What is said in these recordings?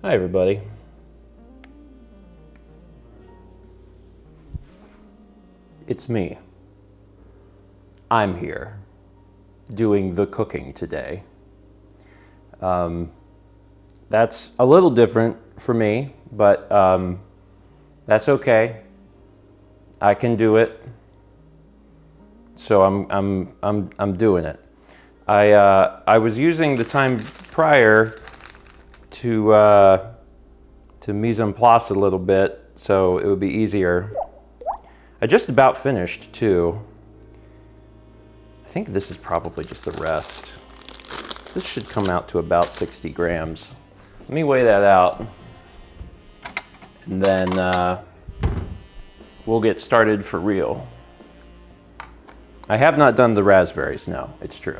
Hi, everybody. It's me. I'm here doing the cooking today. That's a little different for me, but that's okay. I can do it. So I'm doing it. I was using the time prior to mise en place a little bit, so it would be easier. I just about finished too. I think this is probably just the rest. This should come out to about 60 grams. Let me weigh that out, and then we'll get started for real. I have not done the raspberries, no, it's true.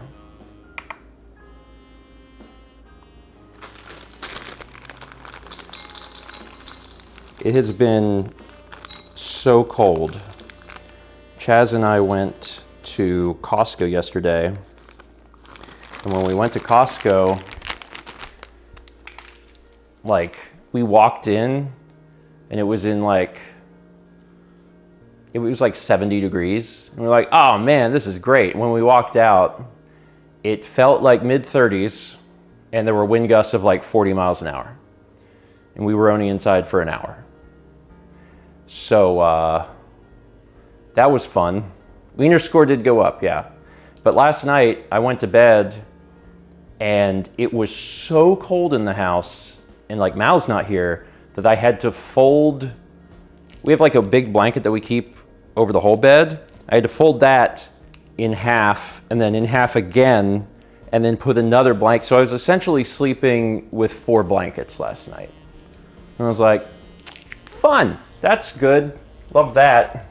It has been so cold. Chaz and I went to Costco yesterday, and when we went to Costco, we walked in and it was like 70 degrees. And we're like, oh man, this is great. When we walked out, it felt like mid-30s and there were wind gusts of like 40 miles an hour. And we were only inside for an hour. So that was fun. Wiener score did go up, yeah. But last night I went to bed and it was so cold in the house, and like Mal's not here, that I had to fold. We have like a big blanket that we keep over the whole bed. I had to fold that in half and then in half again and then put another blanket. So I was essentially sleeping with 4 blankets last night. And I was like, fun. That's good. Love that.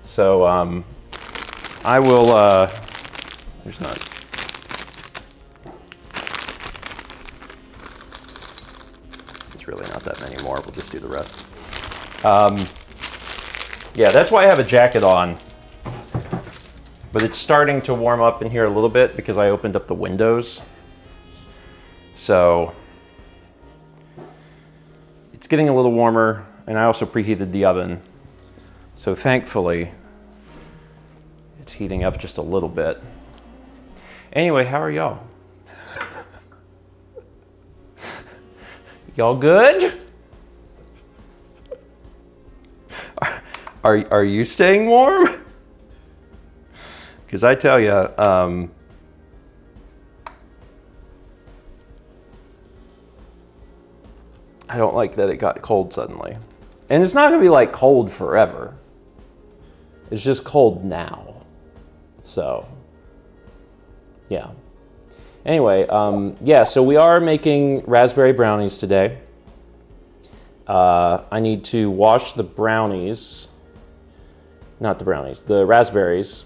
So I will, there's not. It's really not that many more. We'll just do the rest. Yeah, that's why I have a jacket on. But it's starting to warm up in here a little bit because I opened up the windows. So it's getting a little warmer, and I also preheated the oven. So thankfully, it's heating up just a little bit. Anyway, how are y'all? Y'all good? Are you staying warm? Because I tell you, I don't like that it got cold suddenly. And it's not gonna be like cold forever. It's just cold now. So, yeah. Anyway, yeah, so we are making raspberry brownies today. I need to wash the brownies, not the brownies, the raspberries,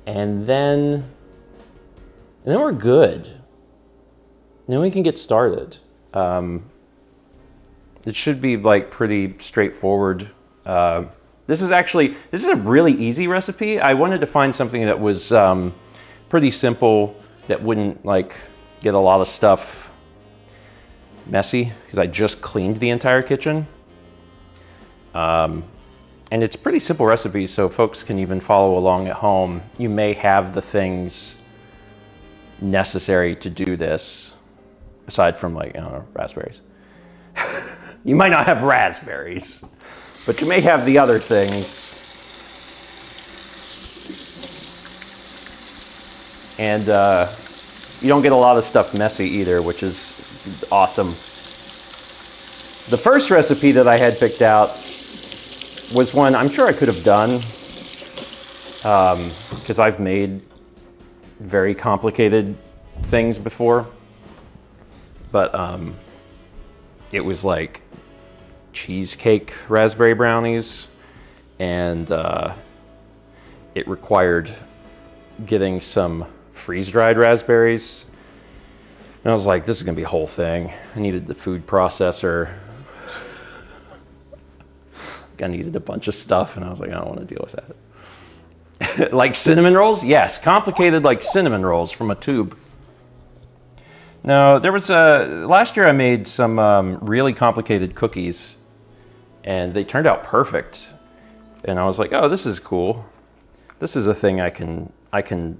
and then we're good. Then we can get started. It should be like pretty straightforward. This is a really easy recipe. I wanted to find something that was pretty simple, that wouldn't like get a lot of stuff messy, because I just cleaned the entire kitchen. And it's a pretty simple recipe, so folks can even follow along at home. You may have the things necessary to do this, aside from like, I don't know, raspberries. You might not have raspberries, but you may have the other things. And you don't get a lot of stuff messy either, which is awesome. The first recipe that I had picked out was one I'm sure I could have done, because I've made very complicated things before. But it was like cheesecake raspberry brownies, and it required getting some freeze-dried raspberries. And I was like, this is gonna be a whole thing. I needed the food processor. I needed a bunch of stuff, and I was like, I don't want to deal with that. Like cinnamon rolls? Yes, complicated like cinnamon rolls from a tube. No, there was last year I made some really complicated cookies, and they turned out perfect. And I was like, oh, this is cool. This is a thing I can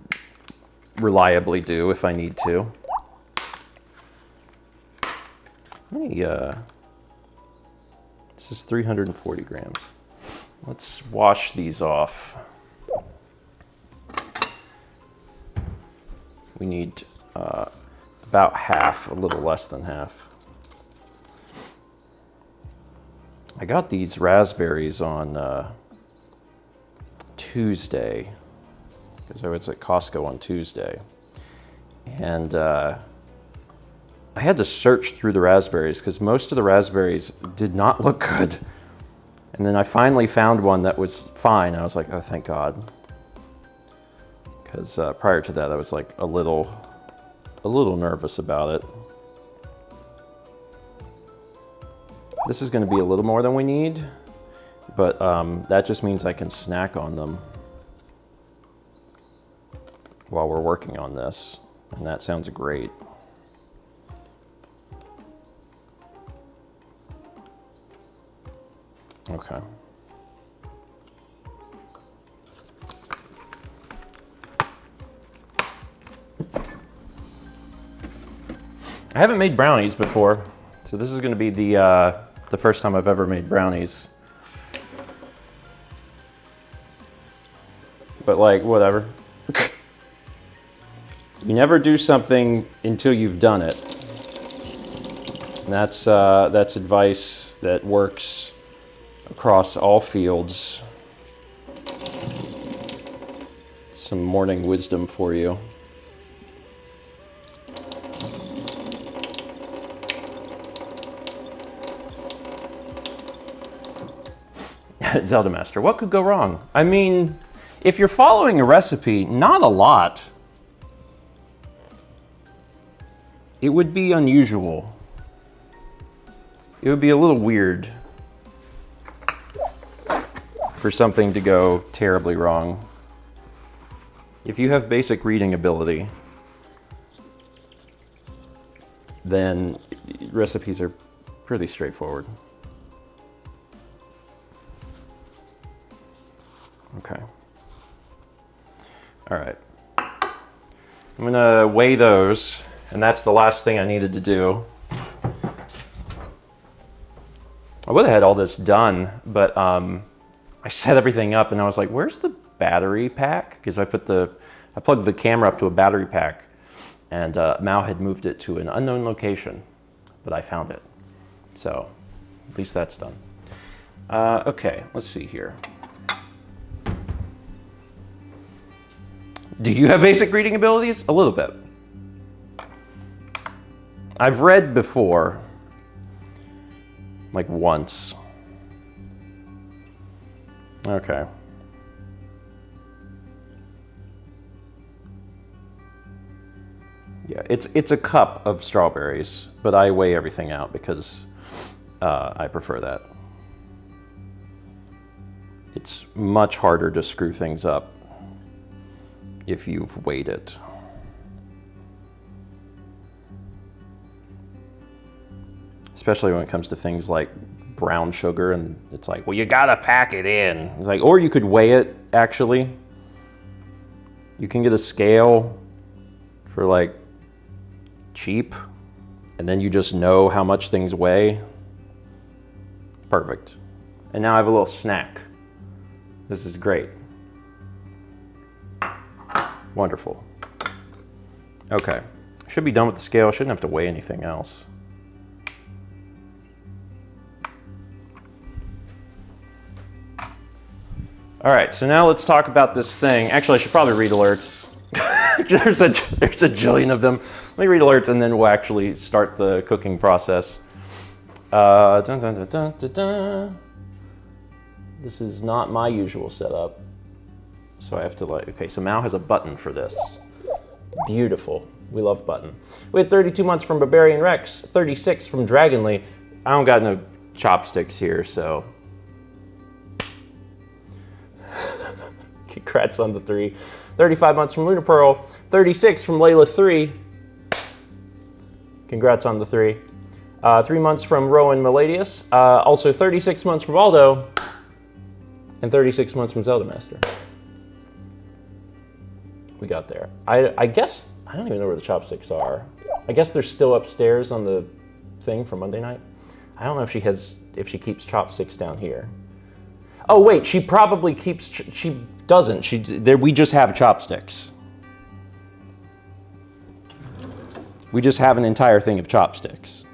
reliably do if I need to. Let me, this is 340 grams. Let's wash these off. We need about half, a little less than half. I got these raspberries on Tuesday, because I was at Costco on Tuesday. And I had to search through the raspberries because most of the raspberries did not look good. And then I finally found one that was fine. I was like, oh, thank God. Because prior to that, I was like a little nervous about it. This is going to be a little more than we need, but that just means I can snack on them while we're working on this, and that sounds great. Okay. I haven't made brownies before, so this is going to be the first time I've ever made brownies. But like, whatever. You never do something until you've done it. And that's advice that works across all fields. Some morning wisdom for you. Zelda Master, what could go wrong? I mean, if you're following a recipe, not a lot. It would be unusual. It would be a little weird for something to go terribly wrong. If you have basic reading ability, then recipes are pretty straightforward. Okay. All right. I'm gonna weigh those, and that's the last thing I needed to do. I would have had all this done, but I set everything up and I was like, where's the battery pack? Because I plugged the camera up to a battery pack, and Mao had moved it to an unknown location, but I found it. So at least that's done. Okay, let's see here. Do you have basic reading abilities? A little bit. I've read before, like once. Okay. Yeah, it's a cup of strawberries, but I weigh everything out because I prefer that. It's much harder to screw things up if you've weighed it. Especially when it comes to things like brown sugar, and it's like, well, you gotta pack it in. It's like, or you could weigh it, actually. You can get a scale for like cheap, and then you just know how much things weigh. Perfect. And now I have a little snack. This is great. Wonderful. Okay, should be done with the scale. Shouldn't have to weigh anything else. All right, so now let's talk about this thing. Actually, I should probably read alerts. there's a jillion of them. Let me read alerts, and then we'll actually start the cooking process. Dun, dun, dun, dun, dun, dun. This is not my usual setup. So I have to like, okay, so Mao has a button for this. Beautiful. We love button. We had 32 months from Barbarian Rex, 36 from Dragonly. I don't got no chopsticks here, so. Congrats on the 3. 35 months from Luna Pearl, 36 from Layla 3. Congrats on the 3. 3 months from Rowan Meladius. Also 36 months from Aldo. And 36 months from Zelda Master. We got there. I guess, I don't even know where the chopsticks are. I guess they're still upstairs on the thing from Monday night. I don't know if she keeps chopsticks down here. Oh wait, she probably keeps, she doesn't. We just have chopsticks. We just have an entire thing of chopsticks.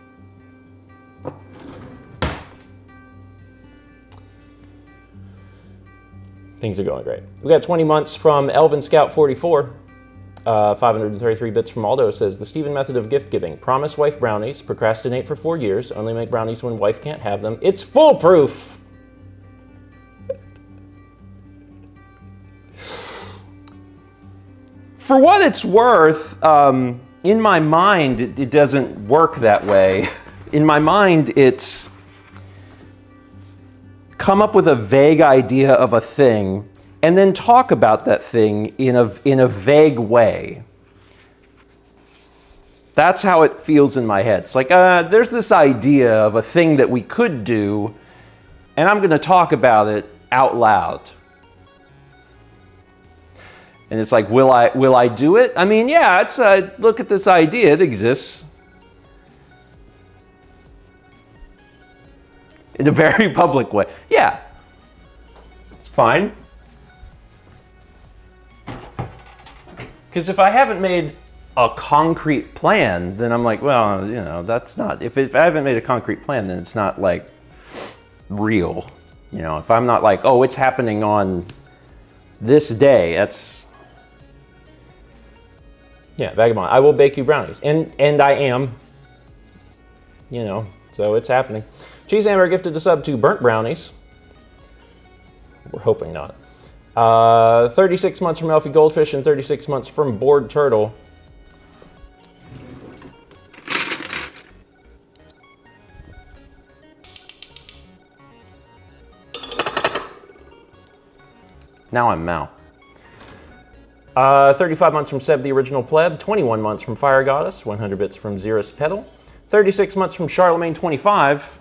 Things are going great. We got 20 months from Elvin Scout 44. 533 bits from Aldo says, the Steven method of gift giving. Promise wife brownies, procrastinate for 4 years, only make brownies when wife can't have them. It's foolproof! For what it's worth, in my mind, it doesn't work that way. In my mind, it's come up with a vague idea of a thing and then talk about that thing in a vague way. That's how it feels in my head. It's like, there's this idea of a thing that we could do, and I'm going to talk about it out loud. And it's like, will I do it? I mean, yeah, it's look at this idea, it exists. In a very public way. Yeah, it's fine. Because if I haven't made a concrete plan, then I'm like, well, you know, that's not, if I haven't made a concrete plan, then it's not like real. You know, if I'm not like, oh, it's happening on this day, that's, yeah, Vagabond, I will bake you brownies. And I am, you know, so it's happening. Cheese Hammer gifted a sub to Burnt Brownies. We're hoping not. 36 months from Elfie Goldfish and 36 months from Bored Turtle. Now I'm Mao. 35 months from Seb the Original Pleb, 21 months from Fire Goddess, 100 bits from Xeris Petal, 36 months from Charlemagne 25,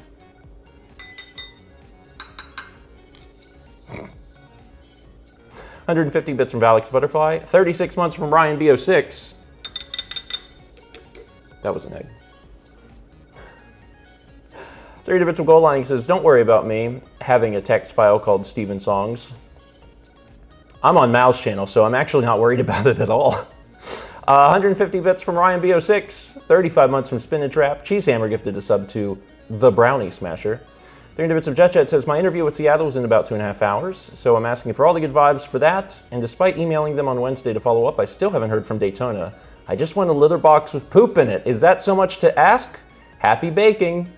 150 bits from Valix Butterfly, 36 months from Ryan B06. That was an egg. 30 bits of Gold Lining says, don't worry about me having a text file called Steven Songs. I'm on Mao's channel, so I'm actually not worried about it at all. 150 bits from Ryan B06, 35 months from Spin and Trap. Cheese Hammer gifted a sub to The Brownie Smasher. 300 bits of Jet Jet says, my interview with Seattle was in about 2.5 hours, so I'm asking for all the good vibes for that, and despite emailing them on Wednesday to follow up, I still haven't heard from Daytona. I just want a litter box with poop in it. Is that so much to ask? Happy baking.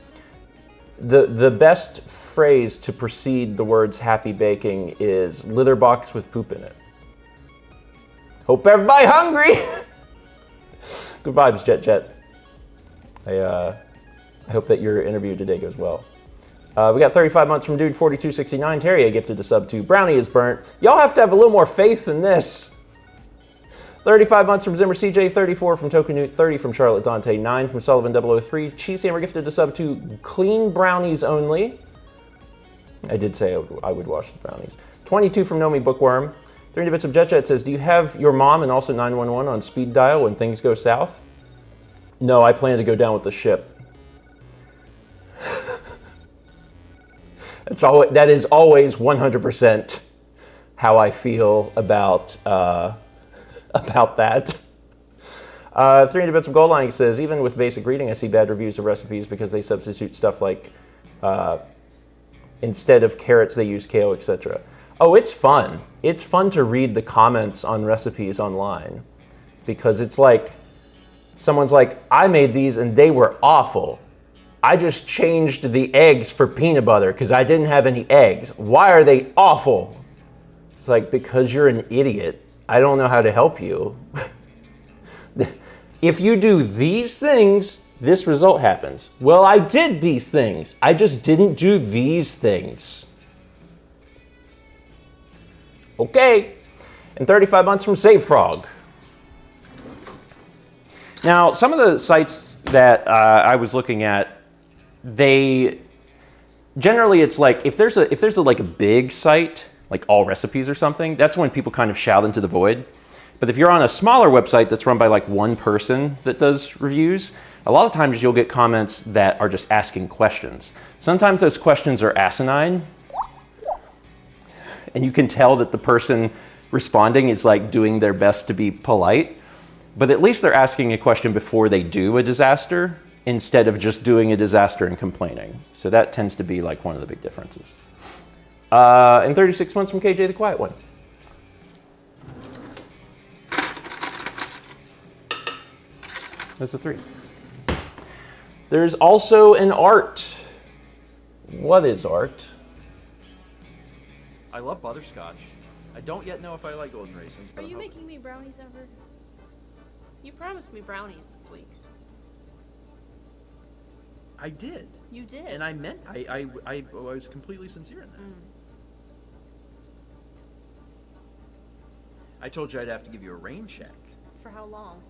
The best phrase to precede the words happy baking is litter box with poop in it. Hope everybody hungry! Good vibes, Jet Jet. I hope that your interview today goes well. We got 35 months from Dude 4269. Terry gifted a sub to Brownie is Burnt. Y'all have to have a little more faith than this. 35 months from Zimmer CJ, 34 from Tokunute, 30 from Charlotte Dante, 9 from Sullivan 003. Cheese Hammer gifted a sub to Clean Brownies Only. I did say I would wash the brownies. 22 from Nomi Bookworm. 300 bits of Jet Jet says, do you have your mom and also 911 on speed dial when things go south? No, I plan to go down with the ship. That is always 100% how I feel about that. 300 bits of Gold Lining says, even with basic reading, I see bad reviews of recipes because they substitute stuff like, instead of carrots, they use kale, etc. Oh, it's fun. It's fun to read the comments on recipes online because it's like, someone's like, I made these and they were awful. I just changed the eggs for peanut butter because I didn't have any eggs. Why are they awful? It's like, because you're an idiot. I don't know how to help you. If you do these things, this result happens. Well, I did these things. I just didn't do these things. Okay. And 35 months from Save Frog. Now, some of the sites that I was looking at, they generally it's like if there's a like a big site like All Recipes or something, that's when people kind of shout into the void. But if you're on a smaller website that's run by like one person that does reviews, a lot of times you'll get comments that are just asking questions. Sometimes those questions are asinine, and you can tell that the person responding is like doing their best to be polite. But at least they're asking a question before they do a disaster instead of just doing a disaster and complaining. So that tends to be like one of the big differences. And 36 months from KJ the Quiet One. That's a 3. There's also an art. What is art? I love butterscotch. I don't yet know if I like golden raisins. Are you making me brownies ever? You promised me brownies this week. I did. You did. And I meant, I was completely sincere in that. I told you I'd have to give you a rain check. For how long?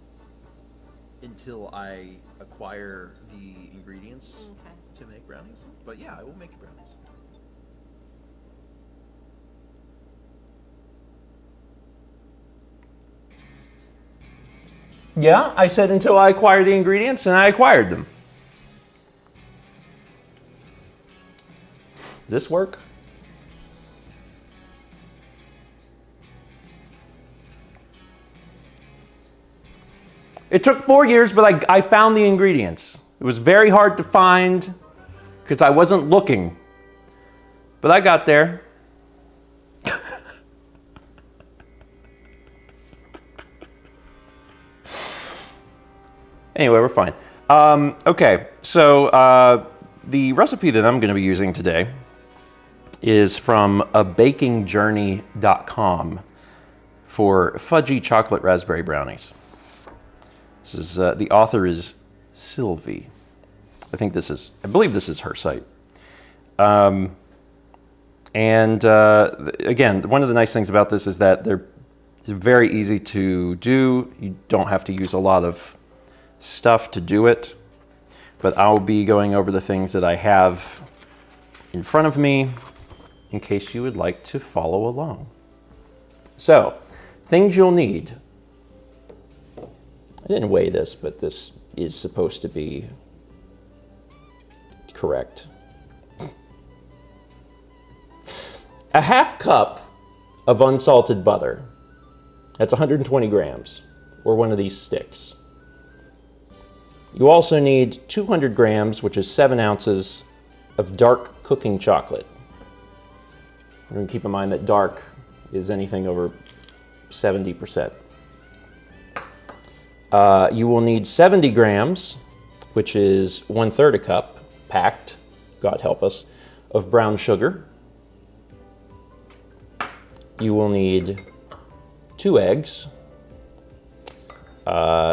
Until I acquire the ingredients to make brownies. But yeah, I will make brownies. Yeah, I said until I acquire the ingredients, and I acquired them. Does this work? It took 4 years, but I found the ingredients. It was very hard to find because I wasn't looking. But I got there. Anyway, we're fine. Okay, so the recipe that I'm going to be using today is from abakingjourney.com for fudgy chocolate raspberry brownies. This is the author is Sylvie. I believe this is her site. And again, one of the nice things about this is that they're very easy to do. You don't have to use a lot of stuff to do it, but I'll be going over the things that I have in front of me in case you would like to follow along. So, things you'll need. I didn't weigh this, but this is supposed to be correct. A half cup of unsalted butter. That's 120 grams, or one of these sticks. You also need 200 grams, which is 7 ounces, of dark cooking chocolate. And keep in mind that dark is anything over 70%. You will need 70 grams, which is 1/3 a cup, packed, God help us, of brown sugar. You will need 2 eggs.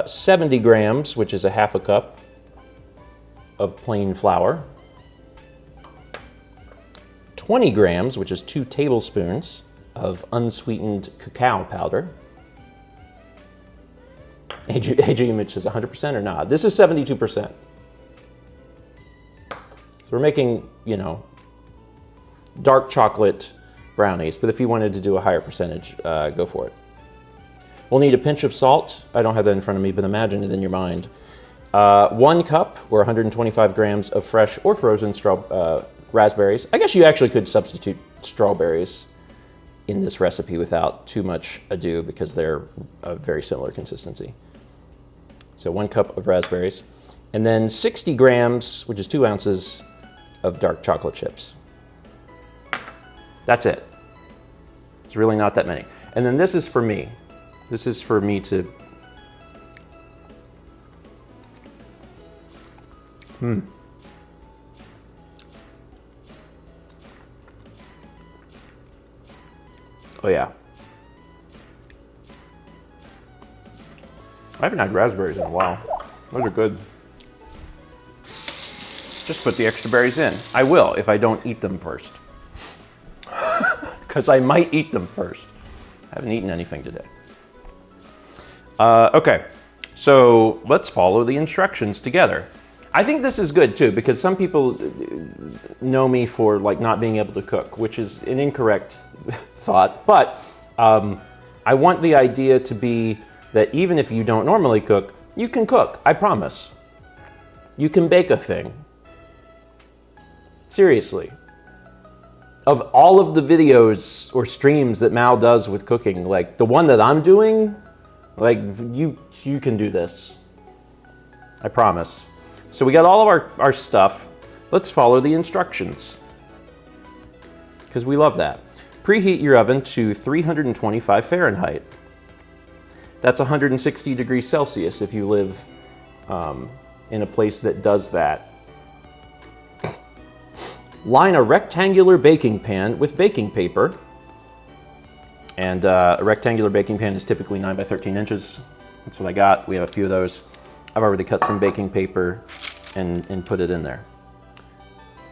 70 grams, which is a half a cup of plain flour. 20 grams, which is 2 tablespoons of unsweetened cacao powder. Adrian Mitch is 100% or not? This is 72%. So we're making, dark chocolate brownies, but if you wanted to do a higher percentage, go for it. We'll need a pinch of salt. I don't have that in front of me, but imagine it in your mind. 1 cup, or 125 grams of fresh or frozen raspberries. I guess you actually could substitute strawberries in this recipe without too much ado because they're a very similar consistency. So 1 cup of raspberries. And then 60 grams, which is 2 ounces, of dark chocolate chips. That's it. It's really not that many. And then this is for me. This is for me to... Oh yeah. I haven't had raspberries in a while. Those are good. Just put the extra berries in. I will if I don't eat them first. Because I might eat them first. I haven't eaten anything today. Okay, So let's follow the instructions together. I think this is good too, because some people know me for like not being able to cook, which is an incorrect thought. But I want the idea to be that even if you don't normally cook, you can cook, I promise. You can bake a thing. Seriously. Of all of the videos or streams that Mal does with cooking, like the one that I'm doing, like you can do this. I promise. So we got all of our stuff. Let's follow the instructions, because we love that. Preheat your oven to 325 Fahrenheit. That's 160 degrees Celsius if you live in a place that does that. Line a rectangular baking pan with baking paper. And a rectangular baking pan is typically 9 by 13 inches. That's what I got. We have a few of those. I've already cut some baking paper and put it in there.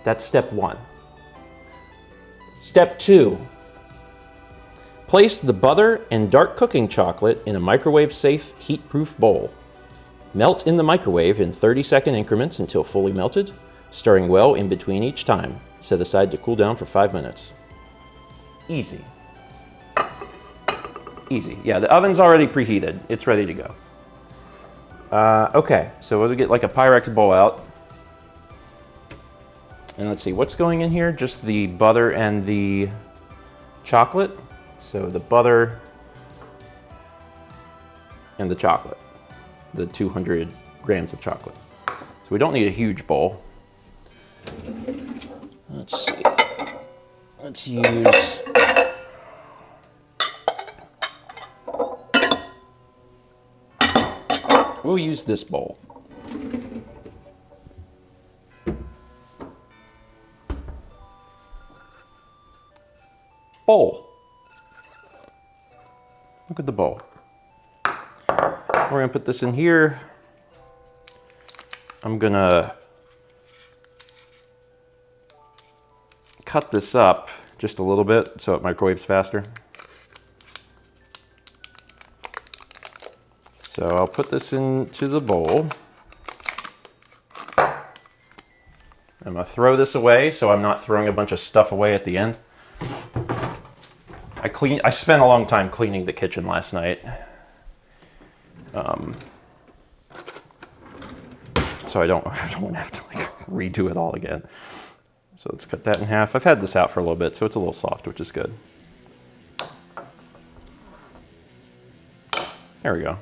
That's step 1. Step 2. Place the butter and dark cooking chocolate in a microwave-safe, heat-proof bowl. Melt in the microwave in 30-second increments until fully melted, stirring well in between each time. Set aside to cool down for 5 minutes. Easy. Easy. Yeah, the oven's already preheated. It's ready to go. Okay, so we'll get like a Pyrex bowl out. And let's see, what's going in here? Just the butter and the chocolate. So the butter and the chocolate. The 200 grams of chocolate. So we don't need a huge bowl. Let's see. Let's use... We'll use this bowl. Bowl. Look at the bowl. We're gonna put this in here. I'm gonna cut this up just a little bit so it microwaves faster. So I'll put this into the bowl. I'm gonna throw this away so I'm not throwing a bunch of stuff away at the end. I spent a long time cleaning the kitchen last night. So I don't have to like redo it all again. So let's cut that in half. I've had this out for a little bit, so it's a little soft, which is good. There we go.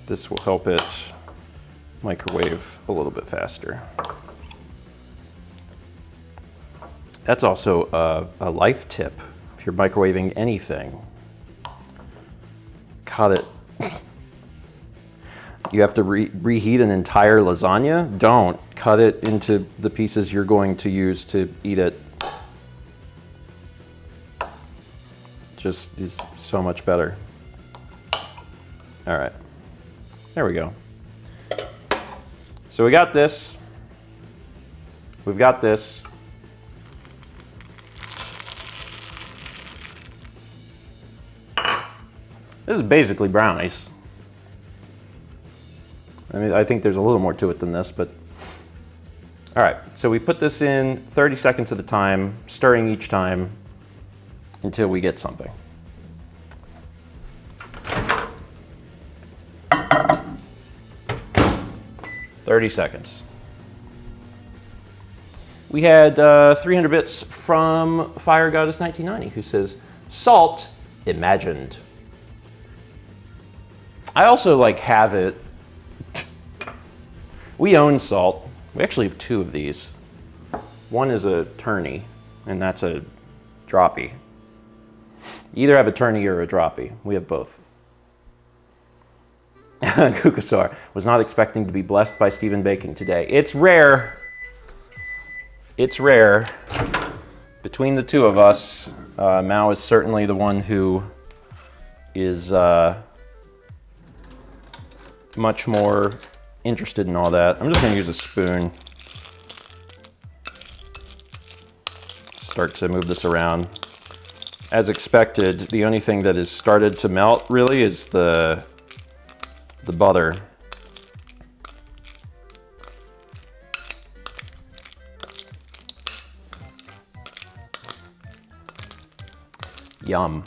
This will help it microwave a little bit faster. That's also a life tip. If you're microwaving anything, cut it. You have to reheat an entire lasagna? Don't. Cut it into the pieces you're going to use to eat it. Just is so much better. All right. There we go. So we got this. We've got this. This is basically brownies. I mean, I think there's a little more to it than this, but... All right, so we put this in 30 seconds at a time, stirring each time until we get something. "30 seconds. We had 300 bits from Fire Goddess 1990 who says, "Salt imagined." I also like have it. We own salt. We actually have 2 of these. One is a tourney, and that's a droppy. You either have a tourney or a droppy. We have both. Kukasar was not expecting to be blessed by Stephen baking today. It's rare. It's rare. Between the 2 of us, Mao is certainly the one who is much more interested in all that. I'm just going to use a spoon. Start to move this around. as expected, the only thing that has started to melt really is the butter. Yum.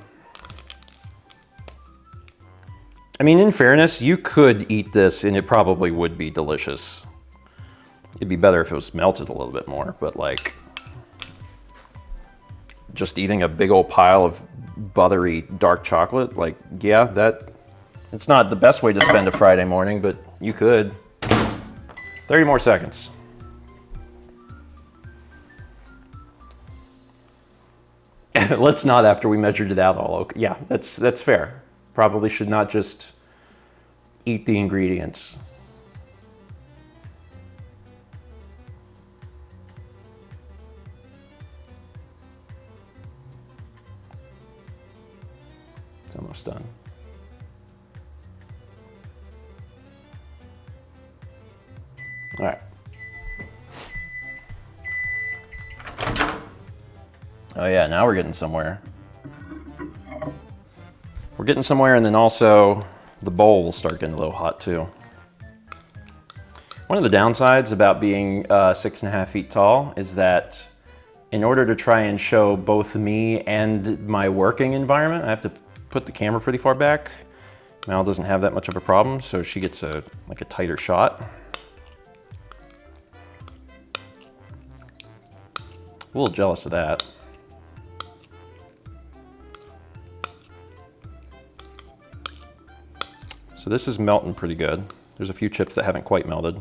I mean, in fairness, you could eat this and it probably would be delicious. It'd be better if it was melted a little bit more, but like, just eating a big old pile of buttery dark chocolate, like, yeah, it's not the best way to spend a Friday morning, but you could. 30 more seconds. Let's not after we measured it out all. Okay. Yeah, that's fair. Probably should not just eat the ingredients. It's almost done. All right. Oh yeah, now we're getting somewhere. We're getting somewhere, and then also the bowl will start getting a little hot too. One of the downsides about being 6.5 feet tall is that in order to try and show both me and my working environment, I have to put the camera pretty far back. Mal doesn't have that much of a problem, so she gets a tighter shot. A little jealous of that. So this is melting pretty good. There's a few chips that haven't quite melted.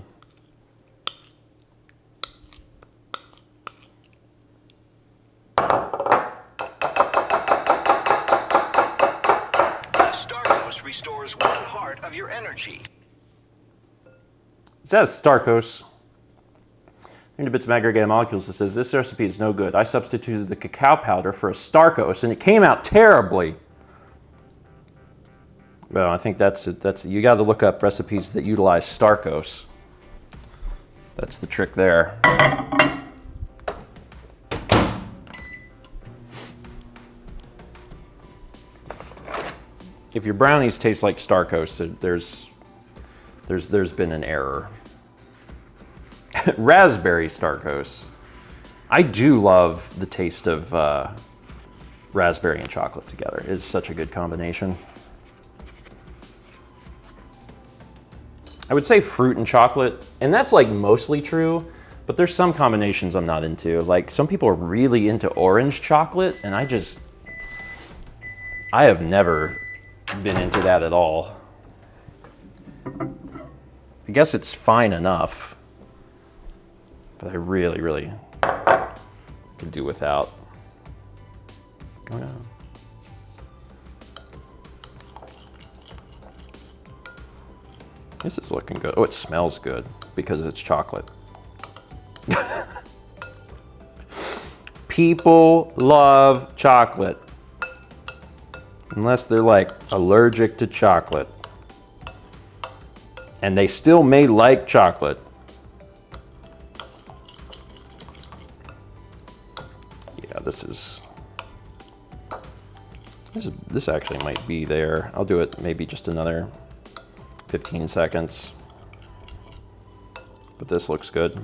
Starkos restores 1 heart of your energy. It says Starkos. Into bits of aggregated molecules, it says this recipe is no good. I substituted the cacao powder for a Starkos and it came out terribly. Well, I think that's you got to look up recipes that utilize Starkos. That's the trick there. If your brownies taste like Starkos, there's been an error. Raspberry Starkos. I do love the taste of raspberry and chocolate together. It's such a good combination. I would say fruit and chocolate, and that's like mostly true, but there's some combinations I'm not into. Like some people are really into orange chocolate, and I have never been into that at all. I guess it's fine enough, but I really could do without. Oh no. This is looking good. Oh, it smells good because it's chocolate. People love chocolate. Unless they're like allergic to chocolate. And they still may like chocolate. Yeah, this actually might be there. I'll do it maybe just another 15 seconds. But this looks good.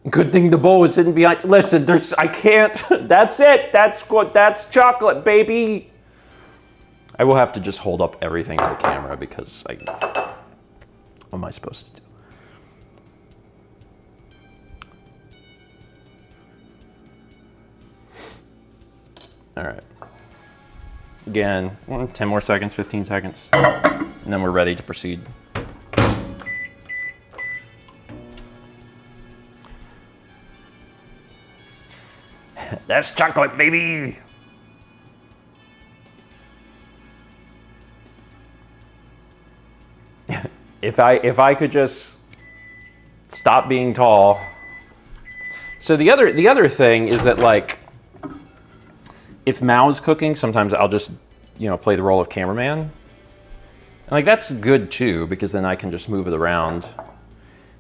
Good thing the bowl is sitting behind. Listen, I can't. That's it. That's chocolate, baby. I will have to just hold up everything to the camera because what am I supposed to do? All right. Again, 10 more seconds, 15 seconds, and then we're ready to proceed. That's chocolate, baby. If I could just stop being tall. So the other thing is that, like, if Mao's cooking, sometimes I'll just you know, play the role of cameraman. And like, that's good too, because then I can just move it around.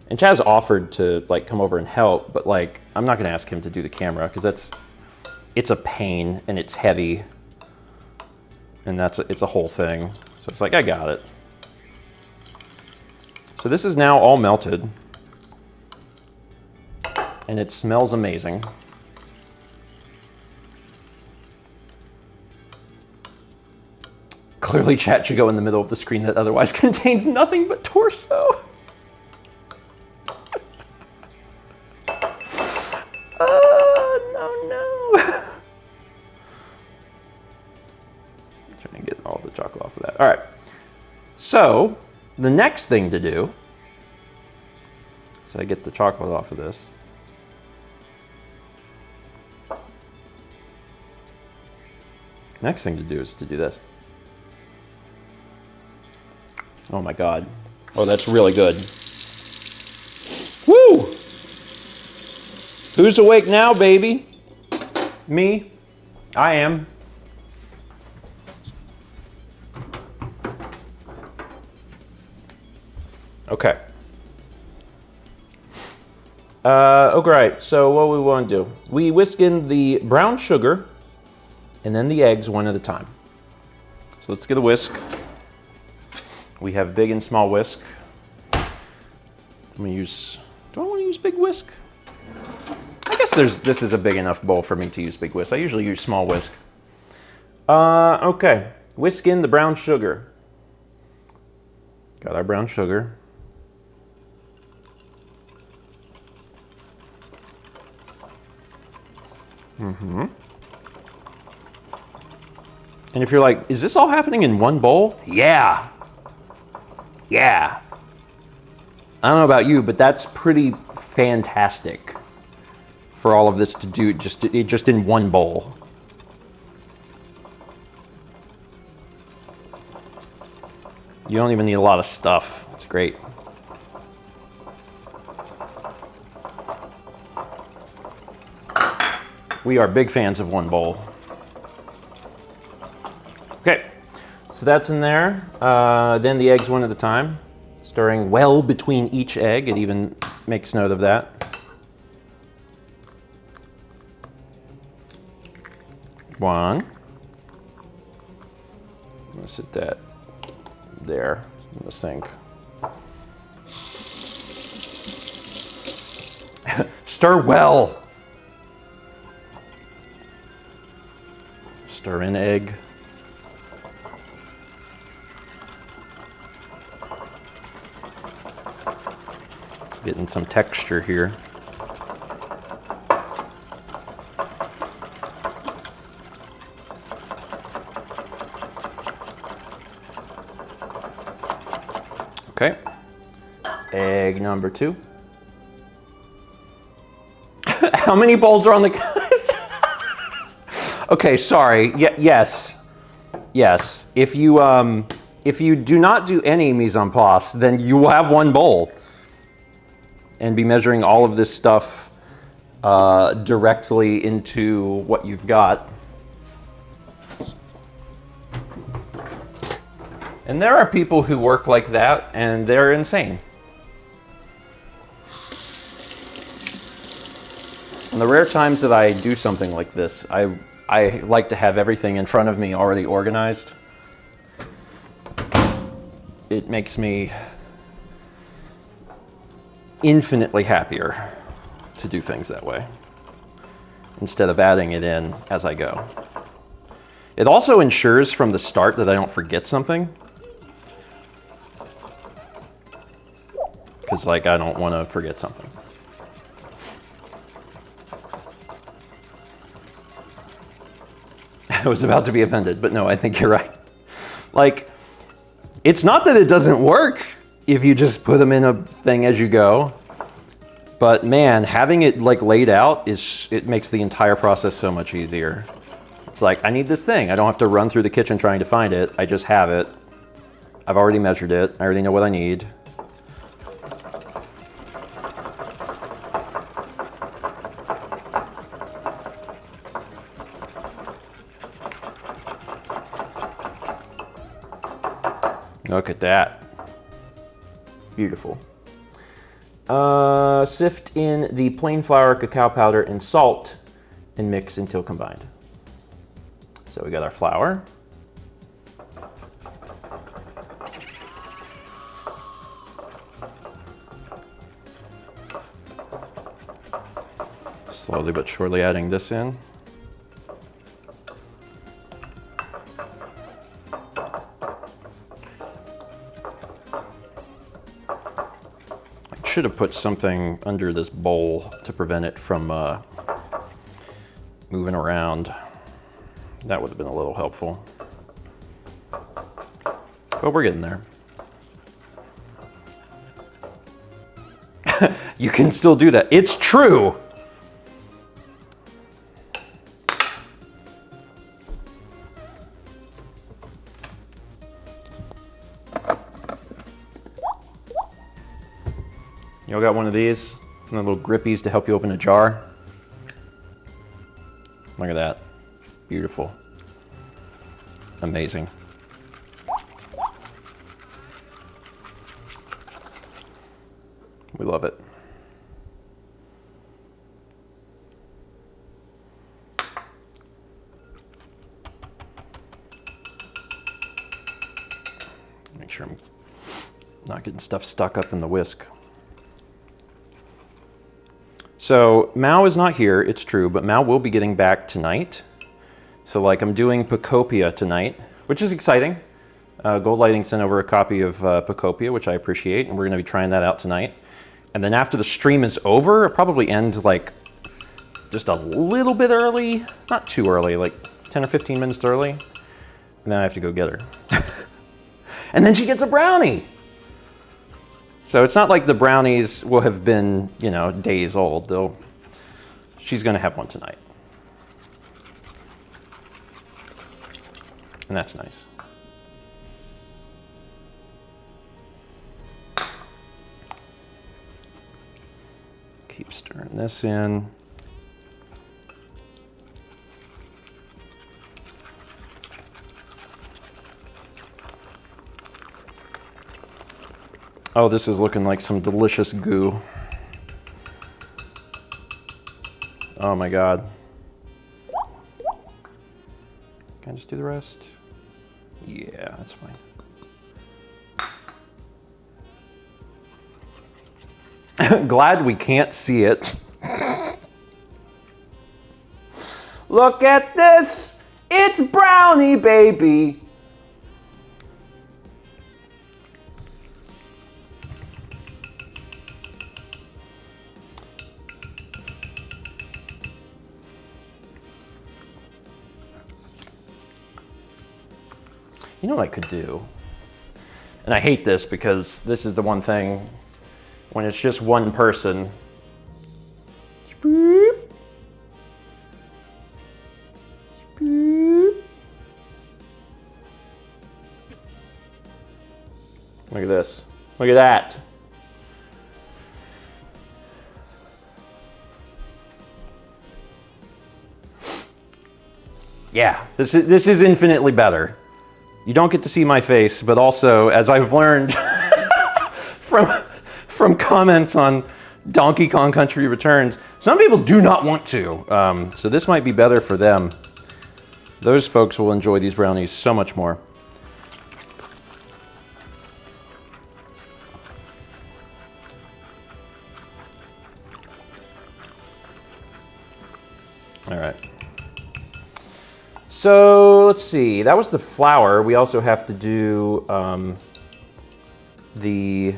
And Chaz offered to like come over and help, but like, I'm not gonna ask him to do the camera because it's a pain and it's heavy. And it's a whole thing. So it's like, I got it. So this is now all melted. And it smells amazing. Clearly chat should go in the middle of the screen that otherwise contains nothing but torso. No. Trying to get all the chocolate off of that. All right. So the next thing to do, so I get the chocolate off of this. Next thing to do is to do this. Oh my God. Oh, that's really good. Woo! Who's awake now, baby? Me? I am. Okay. Okay, right. So what we want to do? We whisk in the brown sugar and then the eggs one at a time. So let's get a whisk. We have big and small whisk. I'm gonna use, do I want to use big whisk? I guess this is a big enough bowl for me to use big whisk. I usually use small whisk. Okay, whisk in the brown sugar. Got our brown sugar. And if you're like, is this all happening in one bowl? Yeah. Yeah. I don't know about you, but that's pretty fantastic for all of this to do just in one bowl. You don't even need a lot of stuff. It's great. We are big fans of one bowl. Okay, so that's in there. Then the eggs one at a time, stirring well between each egg. It even makes note of that. One. I'm gonna sit that there in the sink. Stir well. Stir in egg. Getting some texture here. Okay. Egg number 2. How many bowls are on the guys? Okay, sorry. Yes. If you do not do any mise en place, then you will have one bowl and be measuring all of this stuff directly into what you've got. And there are people who work like that, and they're insane. On the rare times that I do something like this, I like to have everything in front of me already organized. It makes me infinitely happier to do things that way, instead of adding it in as I go. It also ensures from the start that I don't forget something. Because like, I don't want to forget something. I was about to be offended, but no, I think you're right. Like, it's not that it doesn't work if you just put them in a thing as you go, but man, having it like laid out it makes the entire process so much easier. It's like, I need this thing. I don't have to run through the kitchen trying to find it. I just have it. I've already measured it. I already know what I need. Look at that. Beautiful. Sift in the plain flour, cacao powder, and salt, and mix until combined. So we got our flour. Slowly but surely adding this in. I should have put something under this bowl to prevent it from moving around. That would have been a little helpful. But we're getting there. You can still do that. It's true. Y'all got one of these? And the little grippies to help you open a jar? Look at that. Beautiful. Amazing. We love it. Make sure I'm not getting stuff stuck up in the whisk. So Mao is not here, it's true, but Mao will be getting back tonight. So like I'm doing Pacopia tonight, which is exciting. Gold Lighting sent over a copy of Pacopia, which I appreciate, and we're gonna be trying that out tonight. And then after the stream is over, I'll probably end like just a little bit early, not too early, like 10 or 15 minutes early. And then I have to go get her. And then she gets a brownie. So it's not like the brownies will have been, you know, days old. She's gonna have one tonight. And that's nice. Keep stirring this in. Oh, this is looking like some delicious goo. Oh my God. Can I just do the rest? Yeah, that's fine. Glad we can't see it. Look at this! It's brownie, baby! You know what I could do? And I hate this because this is the one thing when it's just one person. Look at this. Look at that. Yeah, this is infinitely better. You don't get to see my face, but also, as I've learned from comments on Donkey Kong Country Returns, some people do not want to. So this might be better for them. Those folks will enjoy these brownies so much more. All right. So let's see, that was the flour. We also have to do the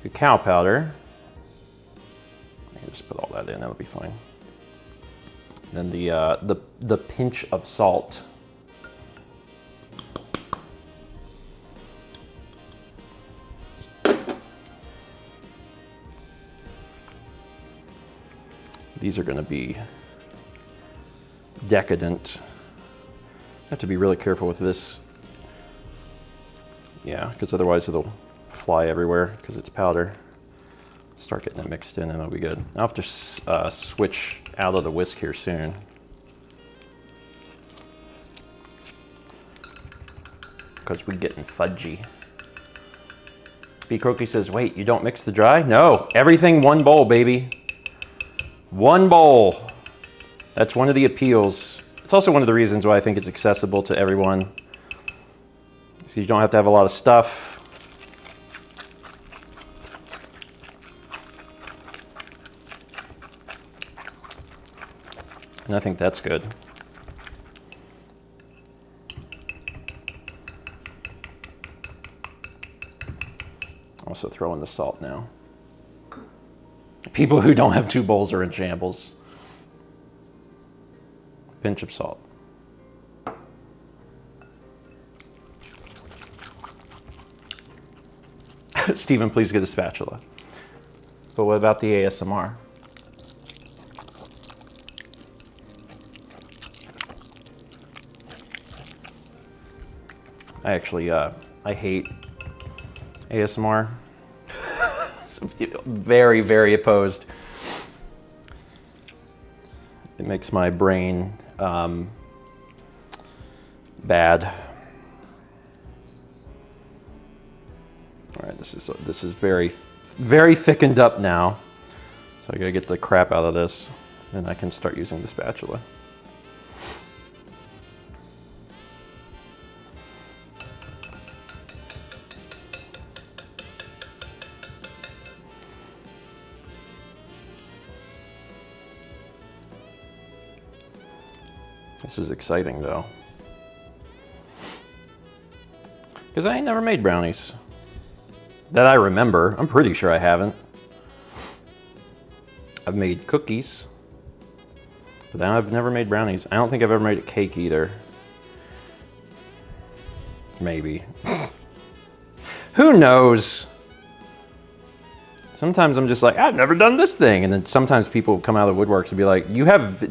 cacao powder. I can just put all that in, that'll be fine. Then the pinch of salt. These are gonna be decadent. Have to be really careful with this. Yeah, because otherwise it'll fly everywhere because it's powder. Start getting it mixed in and it'll be good. I'll have to switch out of the whisk here soon. Because we're getting fudgy. Crispy Croaky says, wait, you don't mix the dry? No, everything one bowl, baby. One bowl. That's one of the appeals. It's also one of the reasons why I think it's accessible to everyone. So you don't have to have a lot of stuff. And I think that's good. Also throw in the salt now. People who don't have two bowls are in shambles. Pinch of salt. Stephen, please get a spatula. But what about the ASMR? I actually, I hate ASMR. Very, very opposed. It makes my brain bad. All right, this is very, very thickened up now. So I gotta get the crap out of this, then I can start using the spatula. This is exciting though. Because I ain't never made brownies. That I remember. I'm pretty sure I haven't. I've made cookies. But then I've never made brownies. I don't think I've ever made a cake either. Maybe. Who knows? Sometimes I'm just like, I've never done this thing. And then sometimes people come out of the woodworks and be like,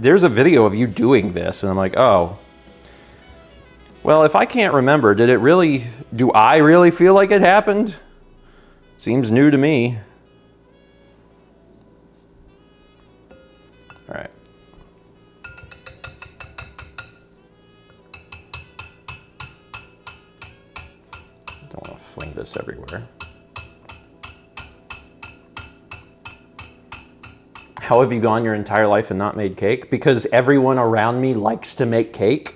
there's a video of you doing this. And I'm like, oh. Well, if I can't remember, do I really feel like it happened? Seems new to me. All right. Don't want to fling this everywhere. How have you gone your entire life and not made cake? Because everyone around me likes to make cake.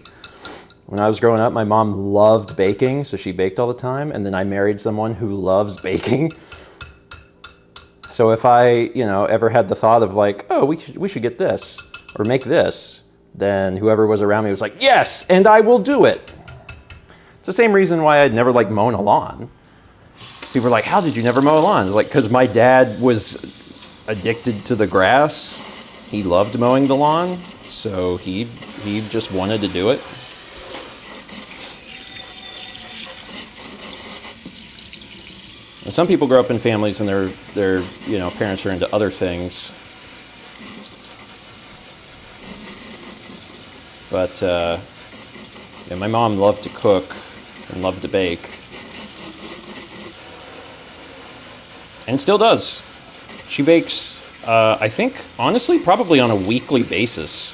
When I was growing up, my mom loved baking, so she baked all the time. And then I married someone who loves baking. So if I, ever had the thought of like, oh, we should get this or make this, then whoever was around me was like, yes, and I will do it. It's the same reason why I'd never like mown a lawn. People were like, how did you never mow a lawn? Like, because my dad was addicted to the grass. He loved mowing the lawn, so he just wanted to do it. And some people grow up in families and their parents are into other things. But my mom loved to cook and loved to bake. And still does. She bakes, I think, honestly, probably on a weekly basis.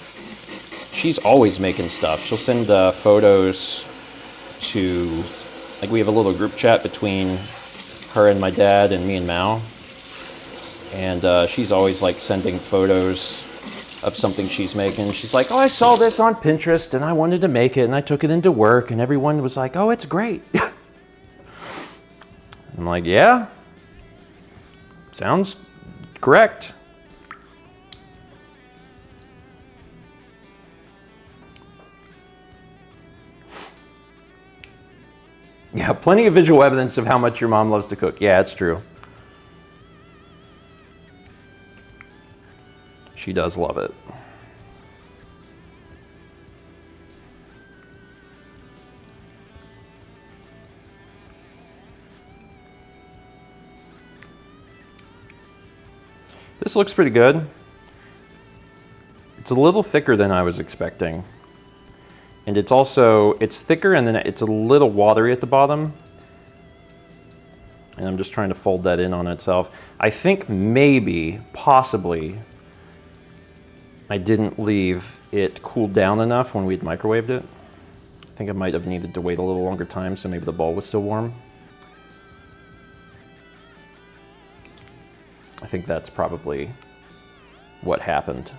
She's always making stuff. She'll send photos to, like, we have a little group chat between her and my dad and me and Mao. And she's always, like, sending photos of something she's making. She's like, oh, I saw this on Pinterest, and I wanted to make it, and I took it into work, and everyone was like, oh, it's great. I'm like, yeah, sounds correct. Yeah, plenty of visual evidence of how much your mom loves to cook. Yeah, it's true. She does love it. This looks pretty good. It's a little thicker than I was expecting. And it's thicker and then it's a little watery at the bottom. And I'm just trying to fold that in on itself. I think maybe, possibly, I didn't leave it cooled down enough when we'd microwaved it. I think I might have needed to wait a little longer time, so maybe the bowl was still warm. I think that's probably what happened.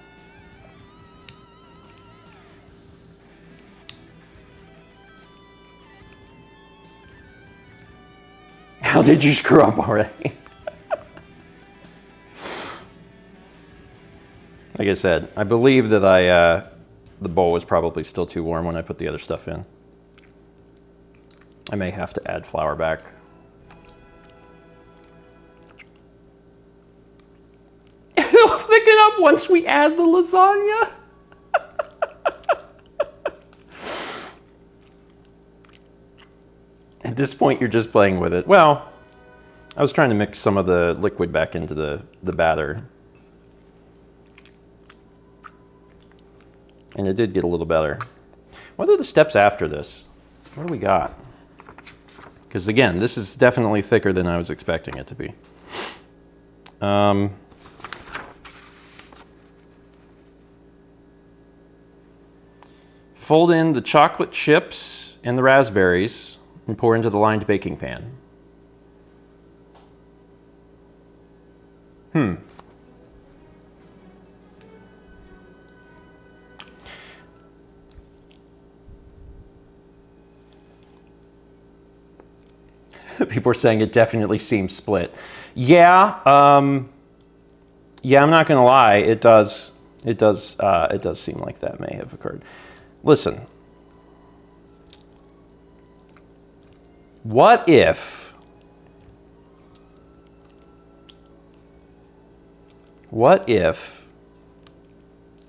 How did you screw up already? Like I said, I believe that the bowl was probably still too warm when I put the other stuff in. I may have to add flour back. It'll thicken up once we add the lasagna. At this point, you're just playing with it. Well, I was trying to mix some of the liquid back into the batter. And it did get a little better. What are the steps after this? What do we got? Because again, this is definitely thicker than I was expecting it to be. Fold in the chocolate chips and the raspberries and pour into the lined baking pan. People are saying it definitely seems split. Yeah, yeah. I'm not gonna lie. It does seem like that may have occurred. Listen. What if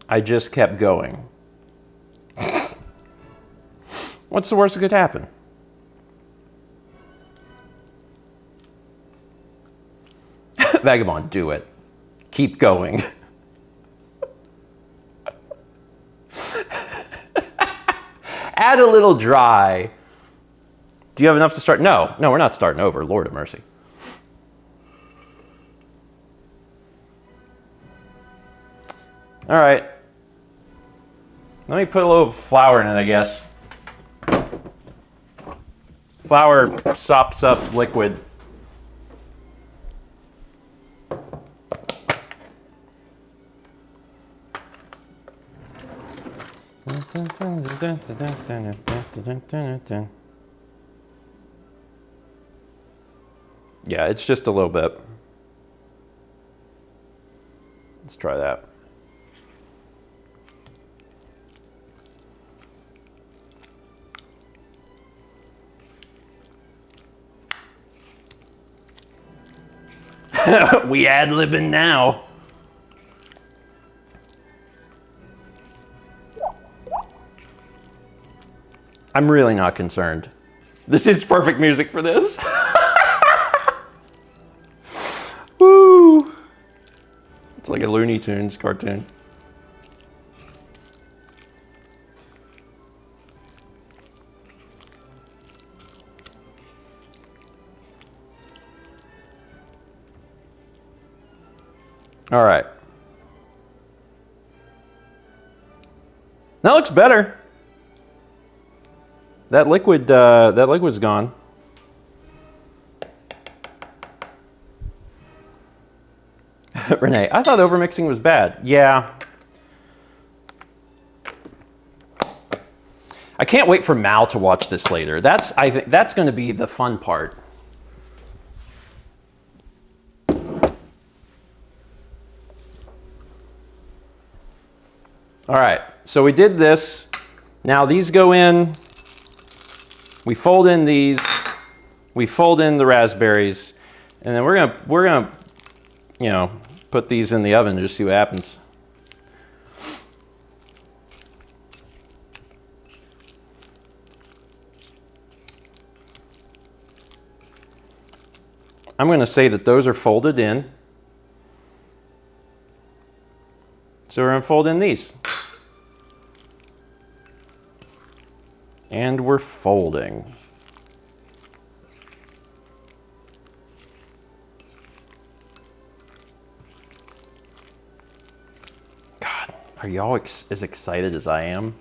I just kept going? What's the worst that could happen? Vagabond, do it. Keep going. Add a little dry. Do you have enough to start? No, we're not starting over. Lord of mercy. All right. Let me put a little flour in it, I guess. Flour sops up liquid. Yeah, it's just a little bit. Let's try that. We ad-libbing now. I'm really not concerned. This is perfect music for this. Woo! It's like a Looney Tunes cartoon. All right. That looks better. That liquid's gone. Renee, I thought overmixing was bad. Yeah. I can't wait for Mal to watch this later. I think that's going to be the fun part. All right, so we did this. Now these go in. We fold in these. We fold in the raspberries, and then we're gonna, you know, put these in the oven and just see what happens. I'm going to say that those are folded in. So we're going to fold in these. And we're folding. God, are y'all as excited as I am?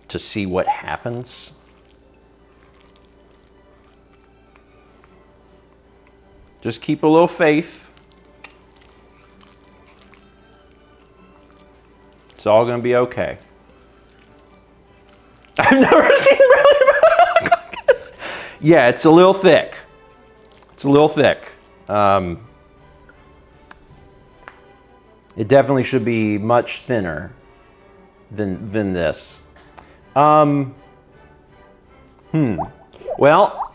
To see what happens? Just keep a little faith. It's all gonna be okay. I've never seen brownie cookies. Yeah, it's a little thick. It's a little thick. It definitely should be much thinner than this. Well,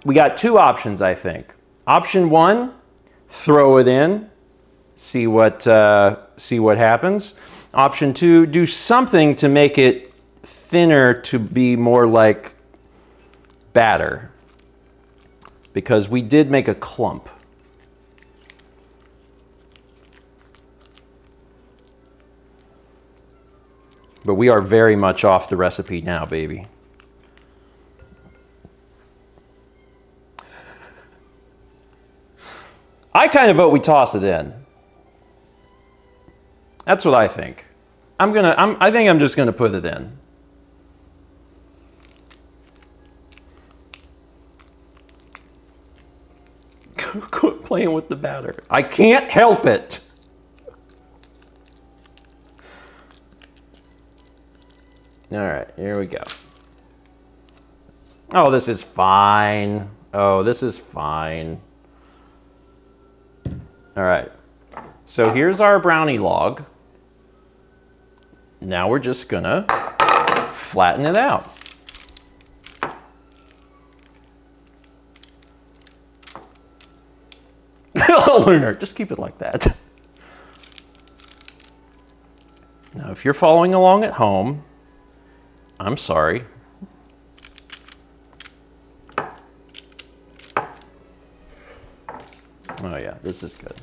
we got two options, I think. Option one, throw it in, see what happens. Option two, do something to make it thinner to be more like batter, because we did make a clump. But we are very much off the recipe now, baby. I kind of vote we toss it in. That's what I think. I think I'm just gonna put it in. Quit playing with the batter. I can't help it. All right, here we go. Oh, this is fine. Oh, this is fine. All right, so here's our brownie log. Now we're just gonna flatten it out. Lunar, just keep it like that. Now, if you're following along at home, I'm sorry. Oh yeah, this is good.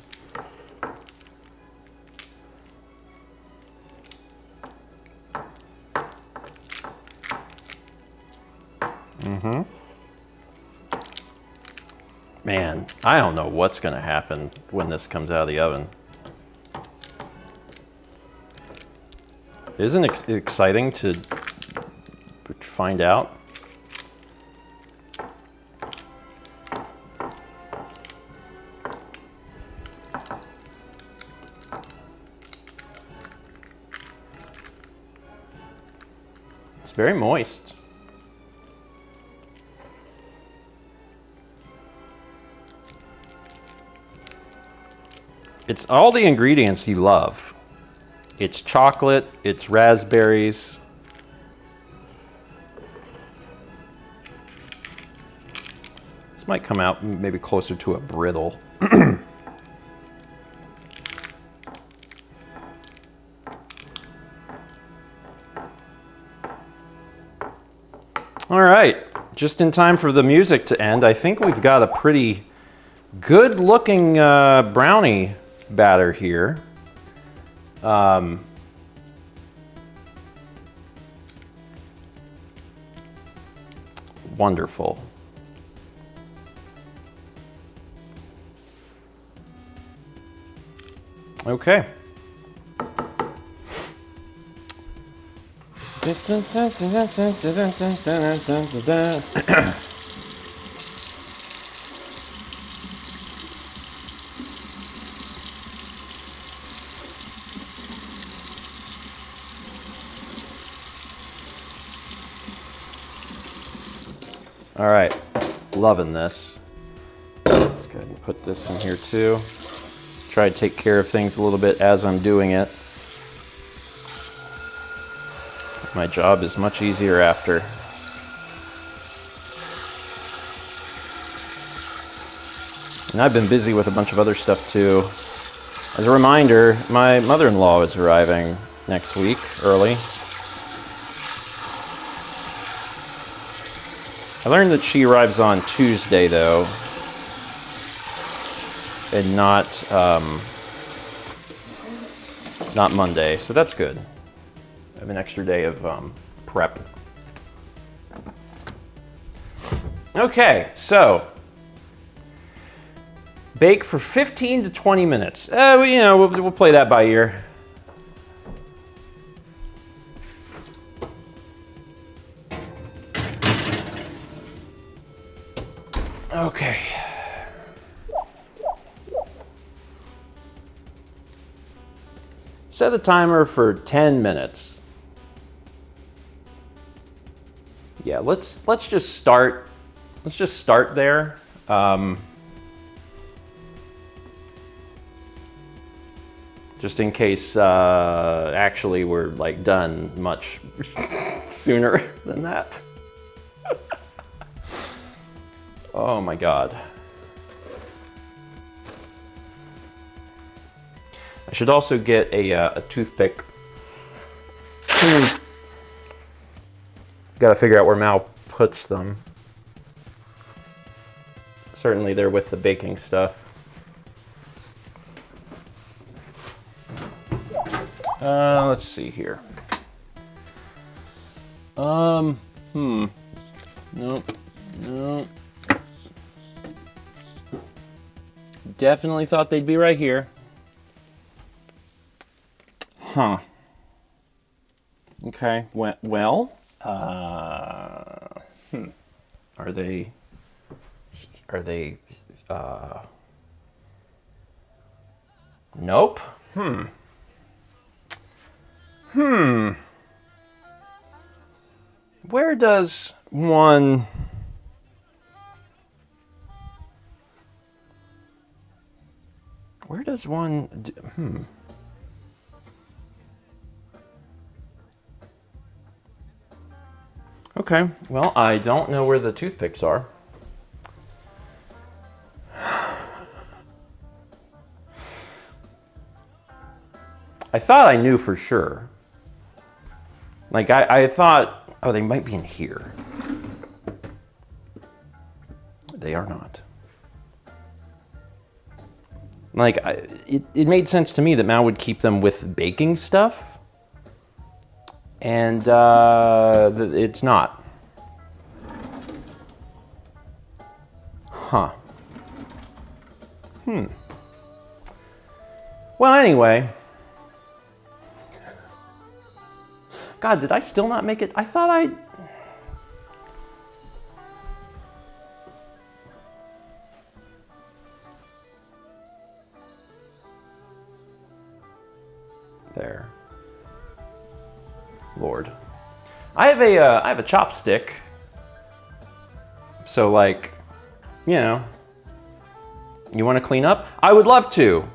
Man, I don't know what's gonna happen when this comes out of the oven. Isn't it exciting to find out? It's very moist. It's all the ingredients you love. It's chocolate, it's raspberries. This might come out maybe closer to a brittle. All right, just in time for the music to end, I think we've got a pretty good looking brownie batter here. Wonderful. Okay. All right, loving this. Let's go ahead and put this in here too. Try to take care of things a little bit as I'm doing it. My job is much easier after. And I've been busy with a bunch of other stuff too. As a reminder, my mother-in-law is arriving next week, early. I learned that she arrives on Tuesday though, and not Monday, so that's good. I have an extra day of prep. Okay, so bake for 15 to 20 minutes. We'll play that by ear. Okay. Set the timer for 10 minutes. Yeah, let's just start. Let's just start there. Just in case, actually, we're like done much sooner than that. Oh my God. I should also get a toothpick. Gotta figure out where Mal puts them. Certainly they're with the baking stuff. Let's see here. Nope. Definitely thought they'd be right here. Huh. Okay, well, are they, nope. Where does one... Where does one... Okay, well, I don't know where the toothpicks are. I thought I knew for sure. Like, I thought, oh, they might be in here. They are not. Like, it made sense to me that Mal would keep them with baking stuff. And it's not. Huh. Well, anyway. God, did I still not make it? I thought I... There. Lord. I have a chopstick. So, like, you know, you want to clean up? I would love to.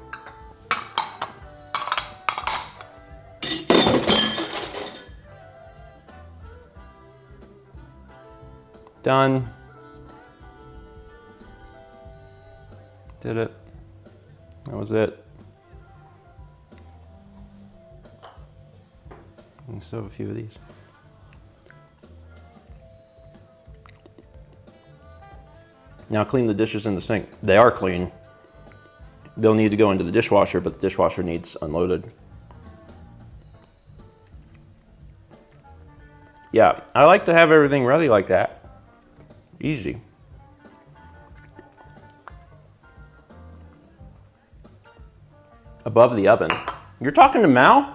Done. Did it. That was it. And still have a few of these. Now clean the dishes in the sink. They are clean. They'll need to go into the dishwasher, but the dishwasher needs unloaded. Yeah, I like to have everything ready like that. Easy. Above the oven. You're talking to Mal?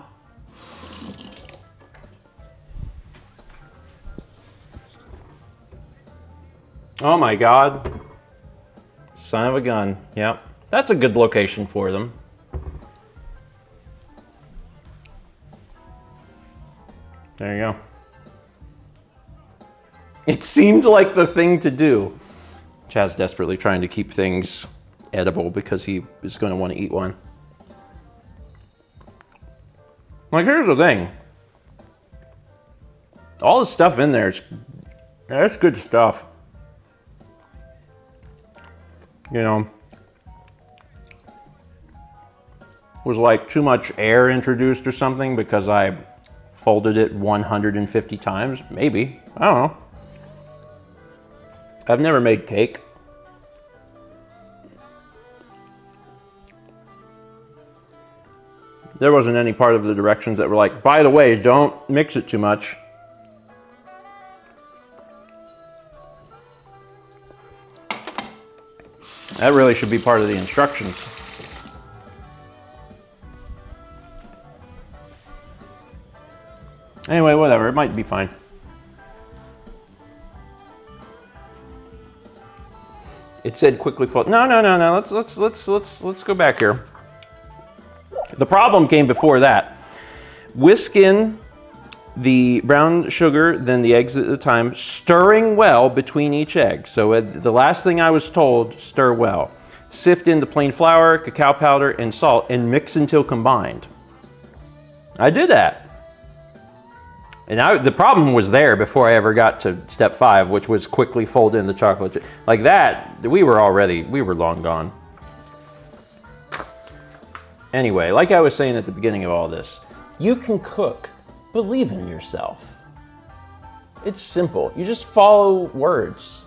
Oh my God. Son of a gun. Yep. That's a good location for them. There you go. It seemed like the thing to do. Chad's desperately trying to keep things edible because he is going to want to eat one. Like, here's the thing. All the stuff in there, that's good stuff. You know, was like too much air introduced or something because I folded it 150 times? Maybe. I don't know. I've never made cake. There wasn't any part of the directions that were like, by the way, don't mix it too much. That really should be part of the instructions. Anyway, whatever, it might be fine. It said quickly fold. No. Let's go back here. The problem came before that. Whisk in the brown sugar, then the eggs at the time, stirring well between each egg. So the last thing I was told, stir well. Sift in the plain flour, cacao powder, and salt, and mix until combined. I did that. And the problem was there before I ever got to step 5, which was quickly fold in the chocolate chip. Like that, we were long gone. Anyway, like I was saying at the beginning of all this, you can cook. Believe in yourself. It's simple. You just follow words.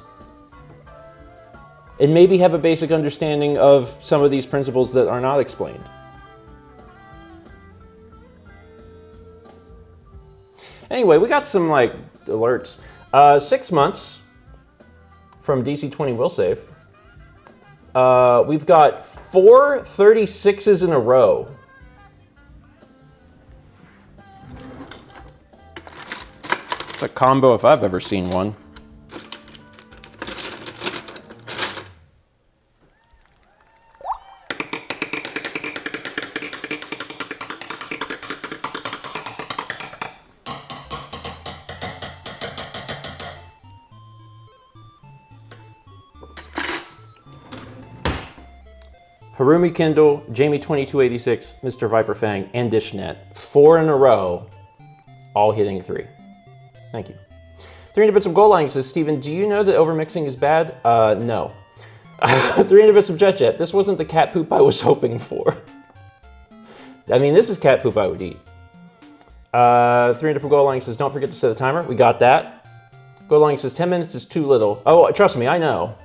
And maybe have a basic understanding of some of these principles that are not explained. Anyway, we got some alerts. 6 months from DC20 Will Save. We've got 4 36s in a row. It's a combo if I've ever seen one. Harumi Kindle, Jamie 2286, Mr. Viper Fang, and Dishnet. 4 in a row, all hitting 3. Thank you. 300 bits of gold line says, Steven, do you know that overmixing is bad? No. 300 bits of Jet. This wasn't the cat poop I was hoping for. I mean, this is cat poop I would eat. 300 from gold line says, don't forget to set a timer. We got that. Gold line says, 10 minutes is too little. Oh, trust me, I know.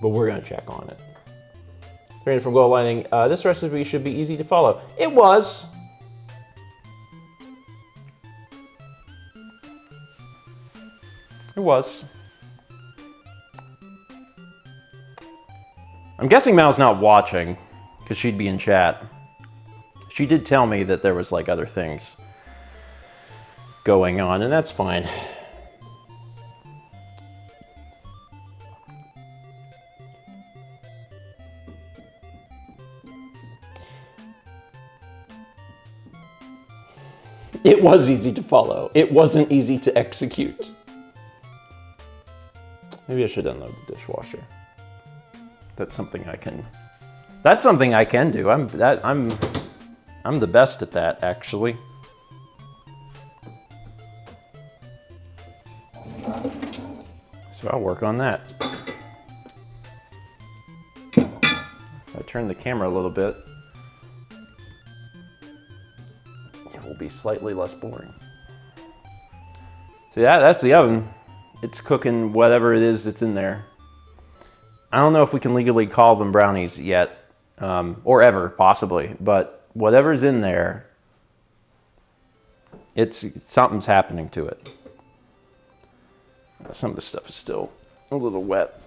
But we're gonna check on it. 300 from gold lining. This recipe should be easy to follow. It was. It was. I'm guessing Mal's not watching, because she'd be in chat. She did tell me that there was other things going on, and that's fine. It was easy to follow. It wasn't easy to execute. Maybe I should unload the dishwasher. That's something I can. That's something I can do. I'm the best at that, actually. So I'll work on that. If I turn the camera a little bit, it will be slightly less boring. See, that's the oven. It's cooking whatever it is that's in there. I don't know if we can legally call them brownies yet, or ever, possibly, but whatever's in there, something's happening to it. Some of the stuff is still a little wet.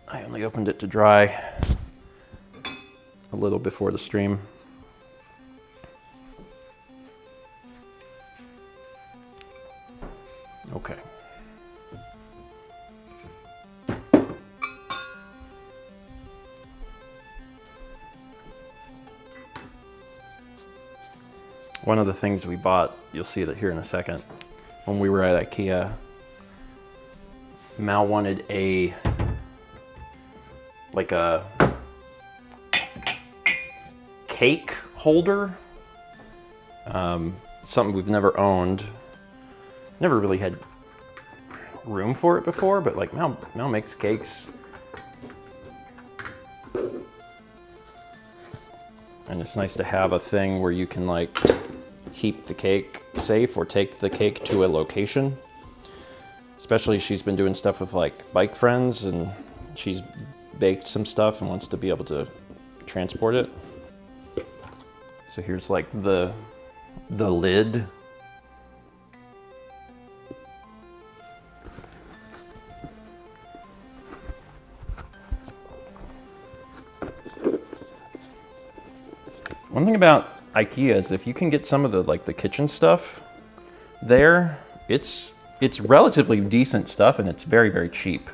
I only opened it to dry a little before the stream. Okay. One of the things we bought, you'll see that here in a second, when we were at IKEA, Mal wanted a cake holder. Something we've never owned. Never really had room for it before, but Mal makes cakes. And it's nice to have a thing where you can keep the cake safe or take the cake to a location. Especially she's been doing stuff with bike friends, and she's baked some stuff and wants to be able to transport it. So here's the lid. One thing about IKEA is if you can get some of the kitchen stuff there, it's relatively decent stuff, and it's very, very cheap.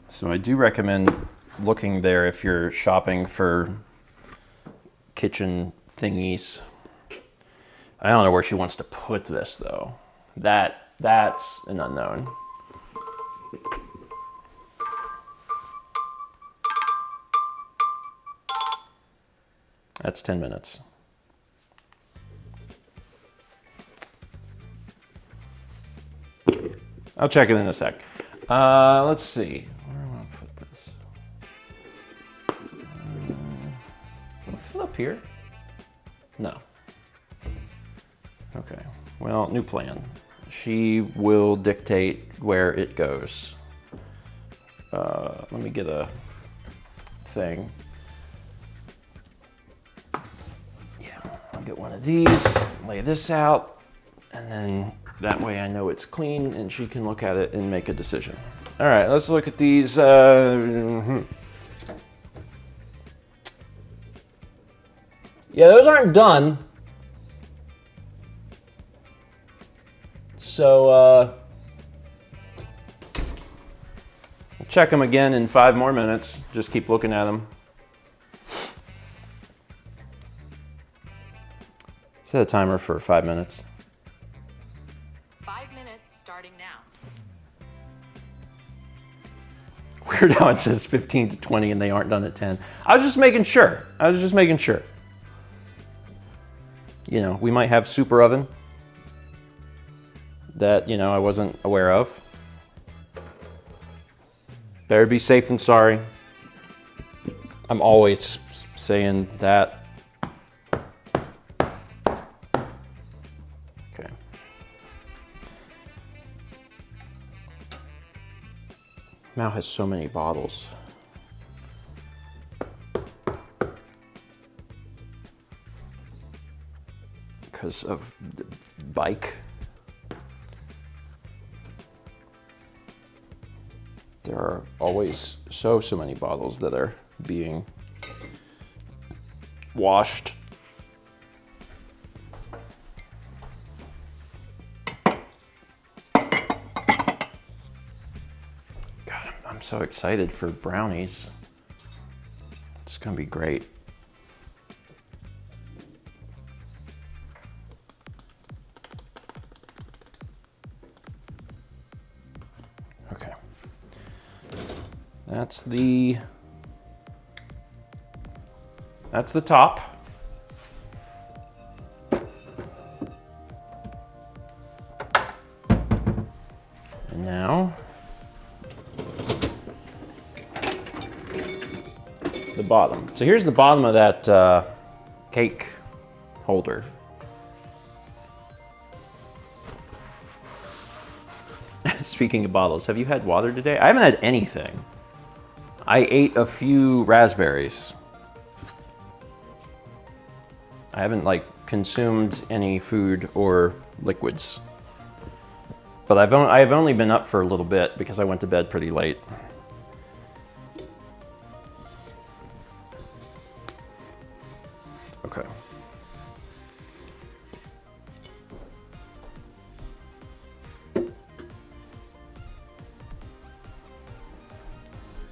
So I do recommend looking there if you're shopping for kitchen thingies. I don't know where she wants to put this though. That's an unknown. That's 10 minutes. I'll check it in a sec. Let's see. Where do I want to put this? Fill up here? No. Okay. Well, new plan. She will dictate where it goes. Let me get a thing. Yeah, I'll get one of these, lay this out, and then that way I know it's clean and she can look at it and make a decision. All right, let's look at these. Yeah, those aren't done. So, we'll check them again in 5 more minutes. Just keep looking at them. Set a timer for 5 minutes. 5 minutes starting now. Weird how it says 15 to 20 and they aren't done at 10. I was just making sure. You know, we might have super oven that, you know, I wasn't aware of. Better be safe than sorry. I'm always saying that. Okay. Mal has so many bottles. Because of the bike. There are always so many bottles that are being washed. God, I'm so excited for brownies. It's gonna be great. Okay. That's the top. And now the bottom. So here's the bottom of that cake holder. Speaking of bottles, have you had water today? I haven't had anything. I ate a few raspberries. I haven't like consumed any food or liquids. But I've only been up for a little bit because I went to bed pretty late. Okay.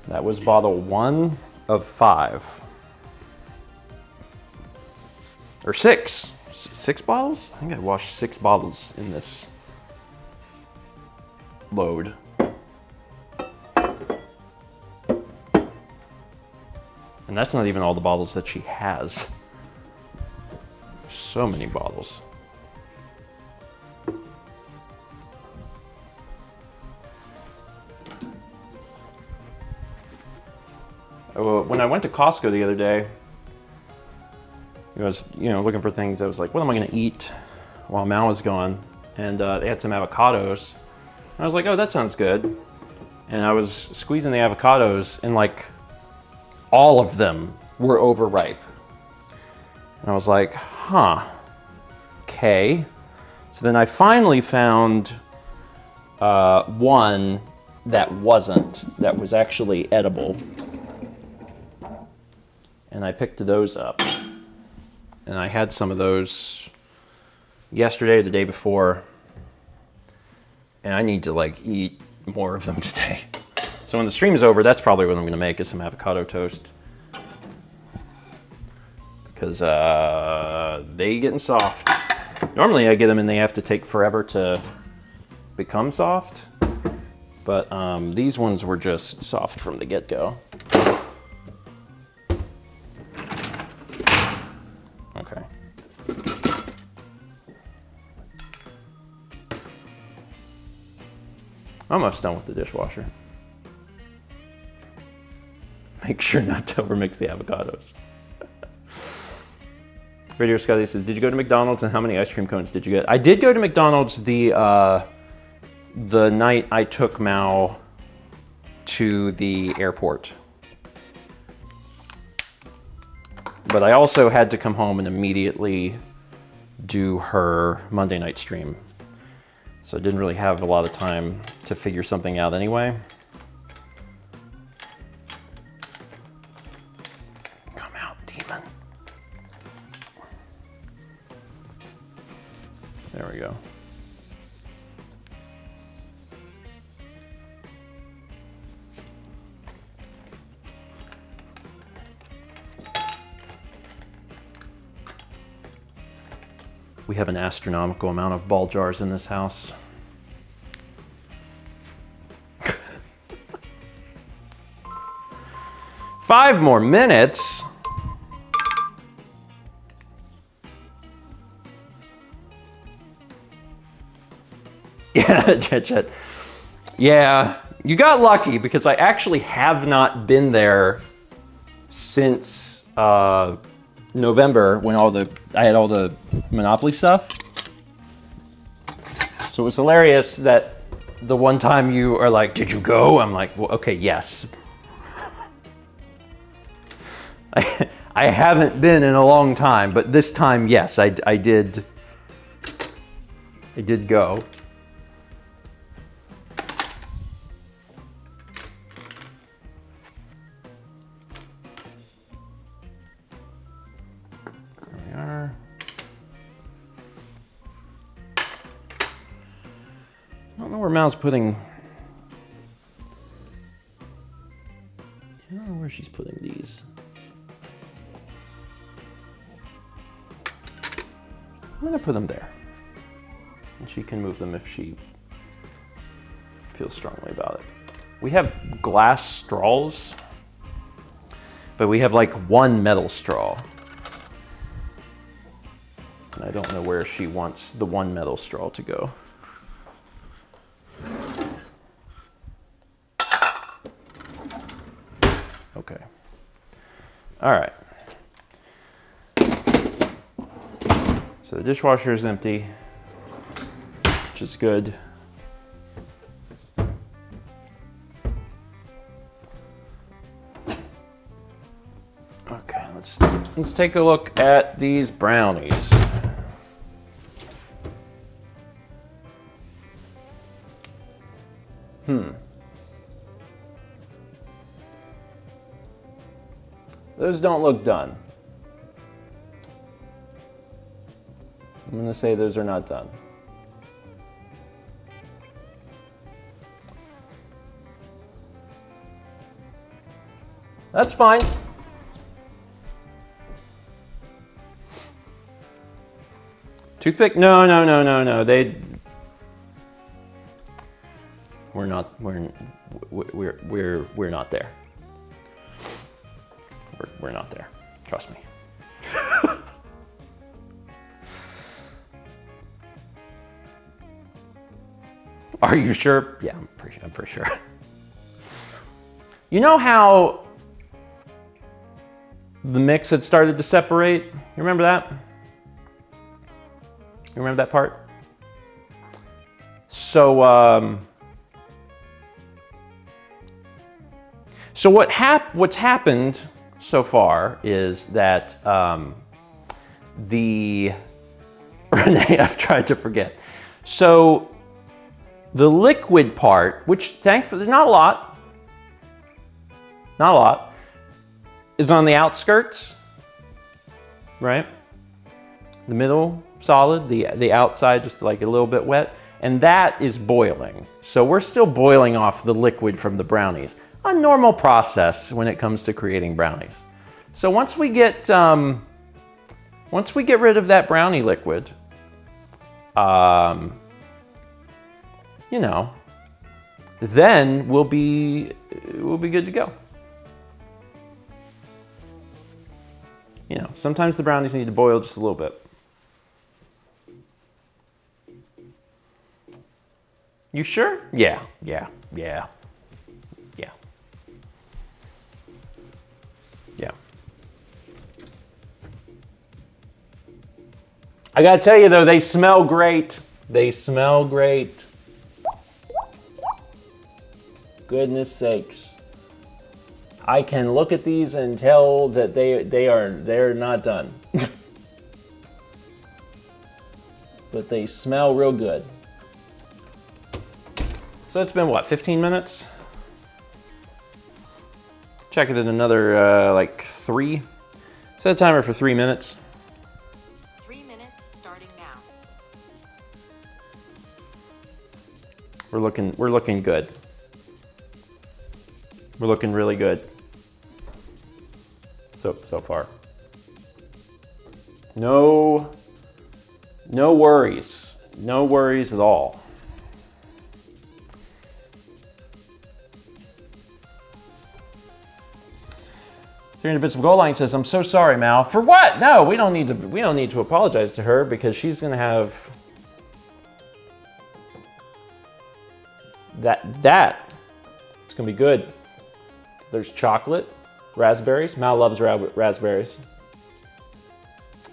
That was bottle 1 of 5. Or 6. 6 bottles? I think I washed 6 bottles in this load. And that's not even all the bottles that she has. So many bottles. When I went to Costco the other day, I was, looking for things. I was like, what am I going to eat while Mal was gone? And they had some avocados. And I was like, oh, that sounds good. And I was squeezing the avocados, and like all of them were overripe. And I was like, huh, okay. So then I finally found one that was actually edible. And I picked those up. And I had some of those yesterday or the day before. And I need to like eat more of them today. So when the stream's over, that's probably what I'm gonna make, is some avocado toast. Because they getting soft. Normally I get them and they have to take forever to become soft. But these ones were just soft from the get-go. Okay. Almost done with the dishwasher. Make sure not to overmix the avocados. Radio Scotty says, did you go to McDonald's and how many ice cream cones did you get? I did go to McDonald's the night I took Mao to the airport. But I also had to come home and immediately do her Monday night stream. So I didn't really have a lot of time to figure something out anyway. Come out, demon. There we go. We have an astronomical amount of ball jars in this house. Five more minutes. Yeah, Chet. Yeah, you got lucky because I actually have not been there since November when I had all the Monopoly stuff. So it was hilarious that the one time you are like, did you go? I'm like, well, okay, yes. I haven't been in a long time, but this time, yes, I did go. There we are. I don't know where Mal's putting. I don't know where she's putting these. I'm gonna put them there. And she can move them if she feels strongly about it. We have glass straws, but we have like one metal straw. And I don't know where she wants the one metal straw to go. Okay. All right. So the dishwasher is empty, which is good. Okay, let's take a look at these brownies. Those don't look done. I'm gonna say those are not done. That's fine. Toothpick? No. We're not there. We're not there. Trust me. Are you sure? Yeah, I'm pretty sure. You know how the mix had started to separate? You remember that? You remember that part? So, what's happened so far is that Renee, I've tried to forget. So the liquid part, which thankfully not a lot, is on the outskirts, right? The middle solid, the outside just like a little bit wet. and that is boiling. So we're still boiling off the liquid from the brownies. A normal process when it comes to creating brownies. So once we get rid of that brownie liquid, you know, then we'll be good to go. You know, sometimes the brownies need to boil just a little bit. You sure? Yeah. Yeah. I gotta tell you though, they smell great. They smell great. Goodness sakes. I can look at these and tell that they're not done. But they smell real good. So it's been what, 15 minutes? Check it in another like 3. Set a timer for 3 minutes. 3 minutes starting now. We're looking good. We're looking really good. So far. No worries. No worries at all. 300 Bits of Gold Line says, "I'm so sorry, Mal." For what? No, we don't need to apologize to her because she's gonna have that. It's gonna be good. There's chocolate, raspberries. Mal loves raspberries.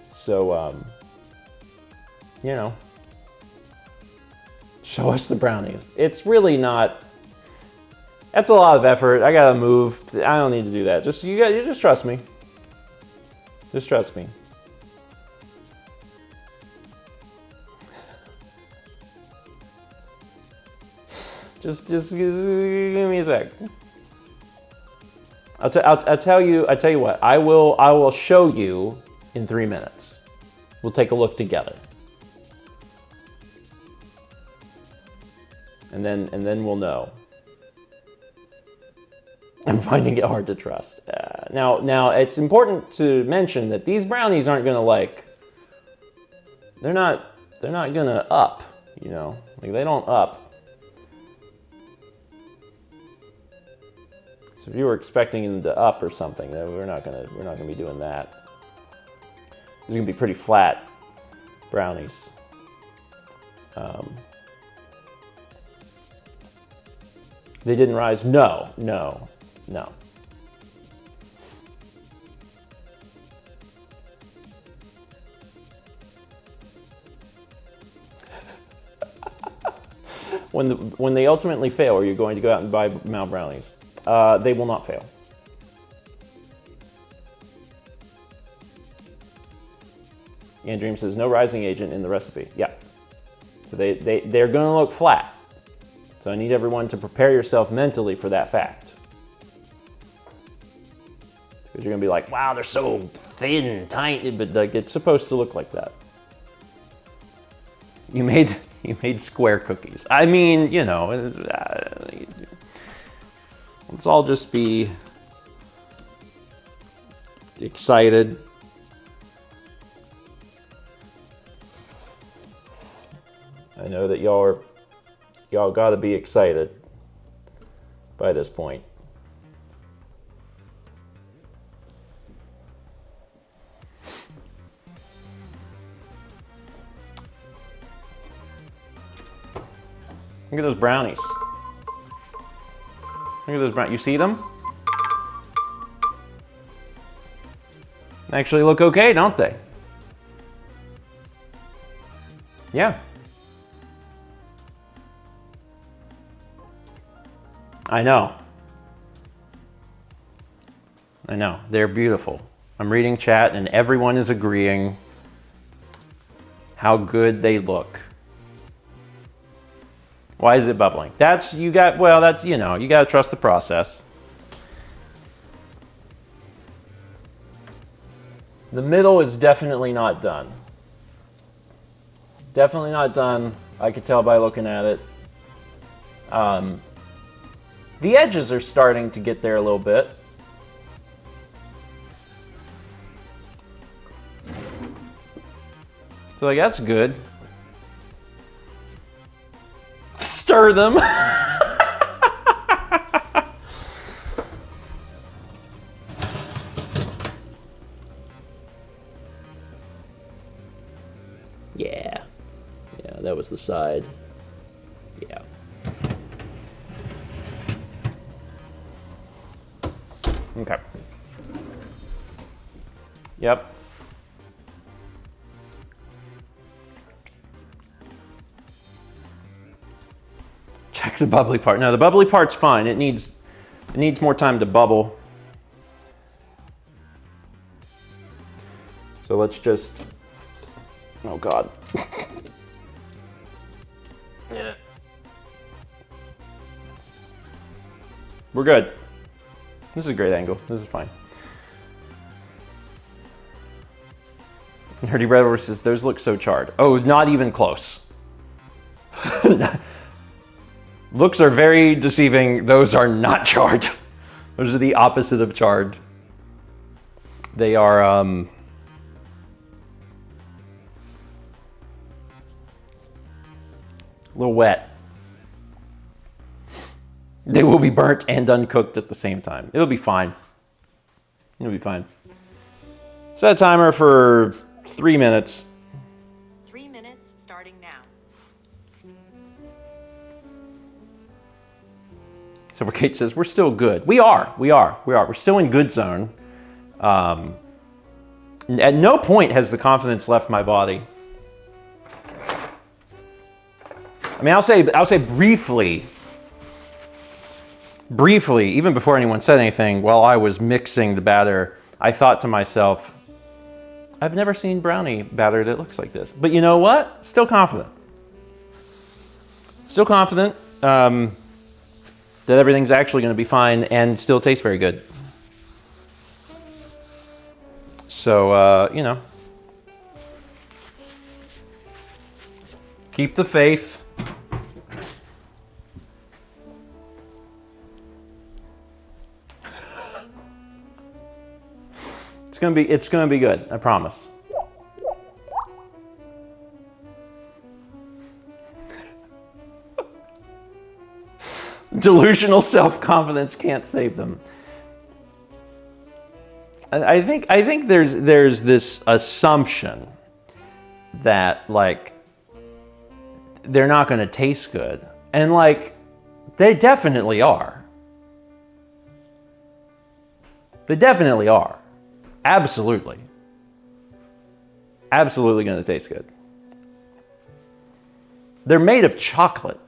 So, you know, show us the brownies. It's really not. That's a lot of effort. I gotta move. I don't need to do that. You just trust me. Just trust me. Just give me a sec. I'll tell you what. I will show you in 3 minutes. We'll take a look together. And then we'll know. I'm finding it hard to trust. Now it's important to mention that these brownies aren't gonna they're not gonna up, you know, like they don't up. So if you were expecting them to up or something, then we're not gonna be doing that. These are gonna be pretty flat brownies. They didn't rise. No. When they ultimately fail, are you going to go out and buy Mal brownies? They will not fail. Ian Dream says no rising agent in the recipe. Yeah. So they're going to look flat. So I need everyone to prepare yourself mentally for that fact. Because you're going to be like, wow, they're so thin, tiny, but like it's supposed to look like that. You made square cookies. I mean, you know, let's all just be excited. I know that y'all gotta be excited by this point. Look at those brownies. Look at those brownies. You see them? They actually look okay, don't they? Yeah. I know. They're beautiful. I'm reading chat and everyone is agreeing how good they look. Why is it bubbling? You gotta trust the process. The middle is definitely not done. Definitely not done. I could tell by looking at it. The edges are starting to get there a little bit. So like, that's good. Stir them. Yeah. Yeah, that was the side. Yeah. Okay. Yep. Check the bubbly part. No, the bubbly part's fine. It needs more time to bubble. So let's just, oh God. Yeah. We're good. This is a great angle. This is fine. Nerdy Rebel says, those look so charred. Oh, not even close. Looks are very deceiving. Those are not charred. Those are the opposite of charred. They are, a little wet. They will be burnt and uncooked at the same time. It'll be fine. It'll be fine. Set a timer for 3 minutes. 3 minutes starting now. Silver Kate says, we're still good. We are. We're still in good zone. At no point has the confidence left my body. I mean, I'll say briefly, even before anyone said anything, while I was mixing the batter, I thought to myself, I've never seen brownie batter that looks like this. But you know what? Still confident. Still confident that everything's actually going to be fine and still tastes very good. So, you know, keep the faith. It's gonna be good, I promise. Delusional self-confidence can't save them. I think there's this assumption that like they're not gonna taste good. And like they definitely are. They definitely are. Absolutely. Absolutely going to taste good. They're made of chocolate.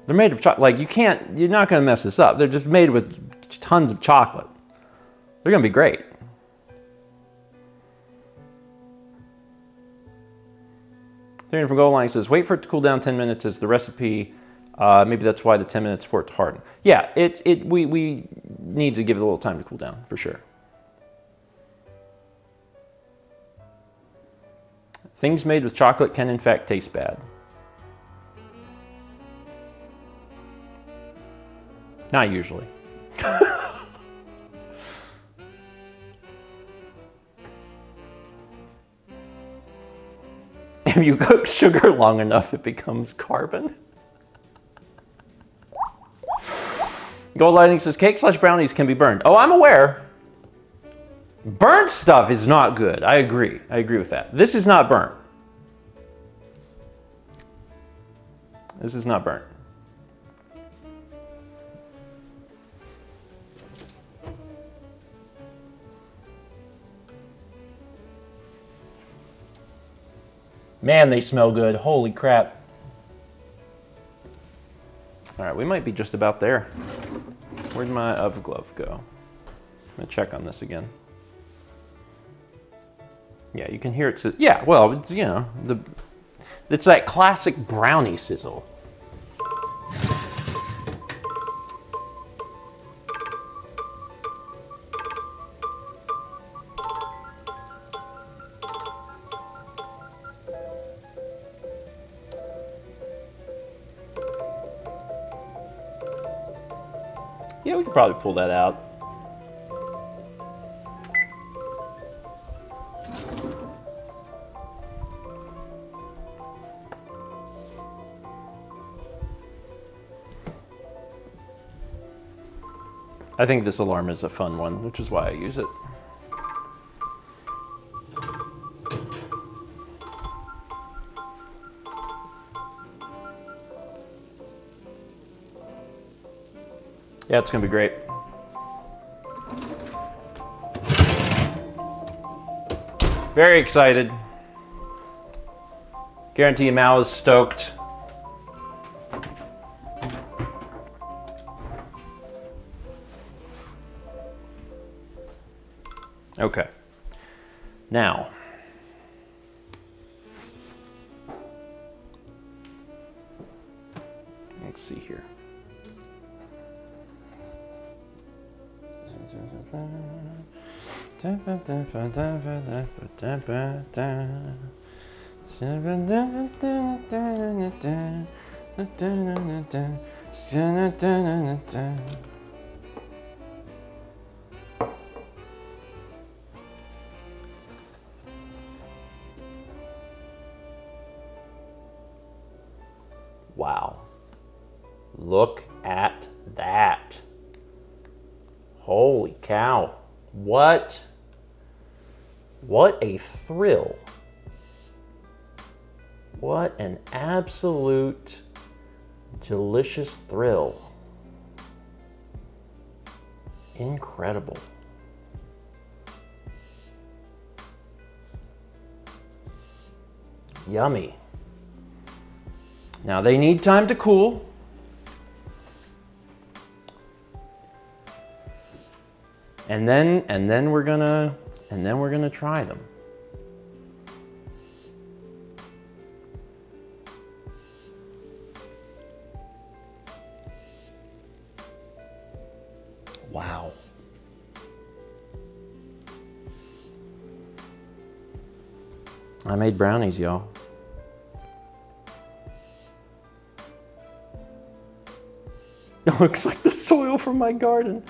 They're made of chocolate. Like you're not going to mess this up. They're just made with tons of chocolate. They're going to be great. Darren from Gold Line says, wait for it to cool down 10 minutes as the recipe. Maybe that's why the 10 minutes for it to harden. Yeah, we need to give it a little time to cool down, for sure. Things made with chocolate can in fact taste bad. Not usually. If you cook sugar long enough, it becomes carbon. Gold Lighting says, cake/brownies can be burned. Oh, I'm aware. Burnt stuff is not good. I agree. I agree with that. This is not burnt. This is not burnt. Man, they smell good. Holy crap. All right, we might be just about there. Where'd my oven glove go? I'm gonna check on this again. Yeah, you can hear it says, yeah, well, it's, you know, it's that classic brownie sizzle. Yeah, we could probably pull that out. I think this alarm is a fun one, which is why I use it. Yeah, it's gonna be great. Very excited. Guarantee you Mal is stoked. Okay. Now, let's see here. Wow. Look at that. Holy cow. What a thrill. What an absolute delicious thrill. Incredible. Yummy. Now they need time to cool. And then we're gonna try them. Wow. I made brownies, y'all. It looks like the soil from my garden.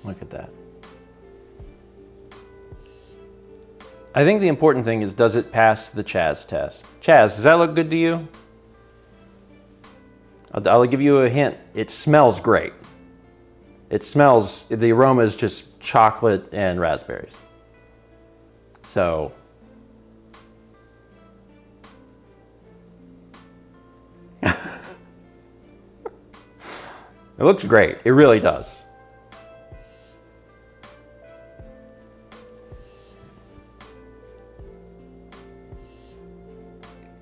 Look at that. I think the important thing is, does it pass the Chaz test? Chaz, does that look good to you? I'll give you a hint. It smells great. It smells, the aroma is just chocolate and raspberries. So, it looks great. It really does.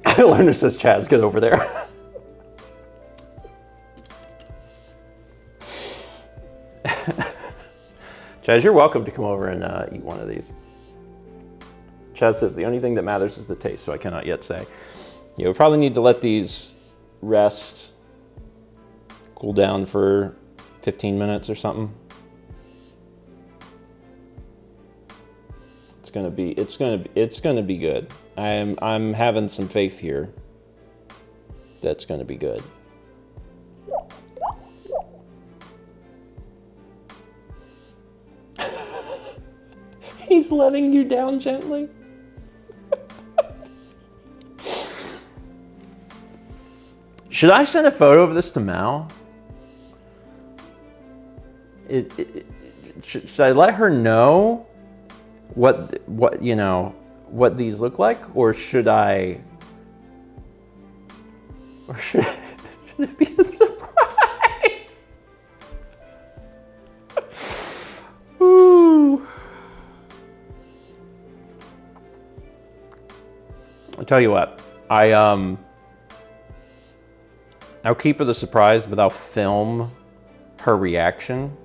Lerner says, Chaz, get over there. Chaz, you're welcome to come over and eat one of these. Chaz says, the only thing that matters is the taste, so I cannot yet say. Yeah, we probably need to let these rest, cool down for 15 minutes or something. It's gonna be good. I'm having some faith here. That's gonna be good. He's letting you down gently. Should I send a photo of this to Mal? Should I let her know what you know, what these look like, or should I? Or should it be a surprise? Ooh. I'll tell you what, I'll keep her the surprise, but I'll film her reaction,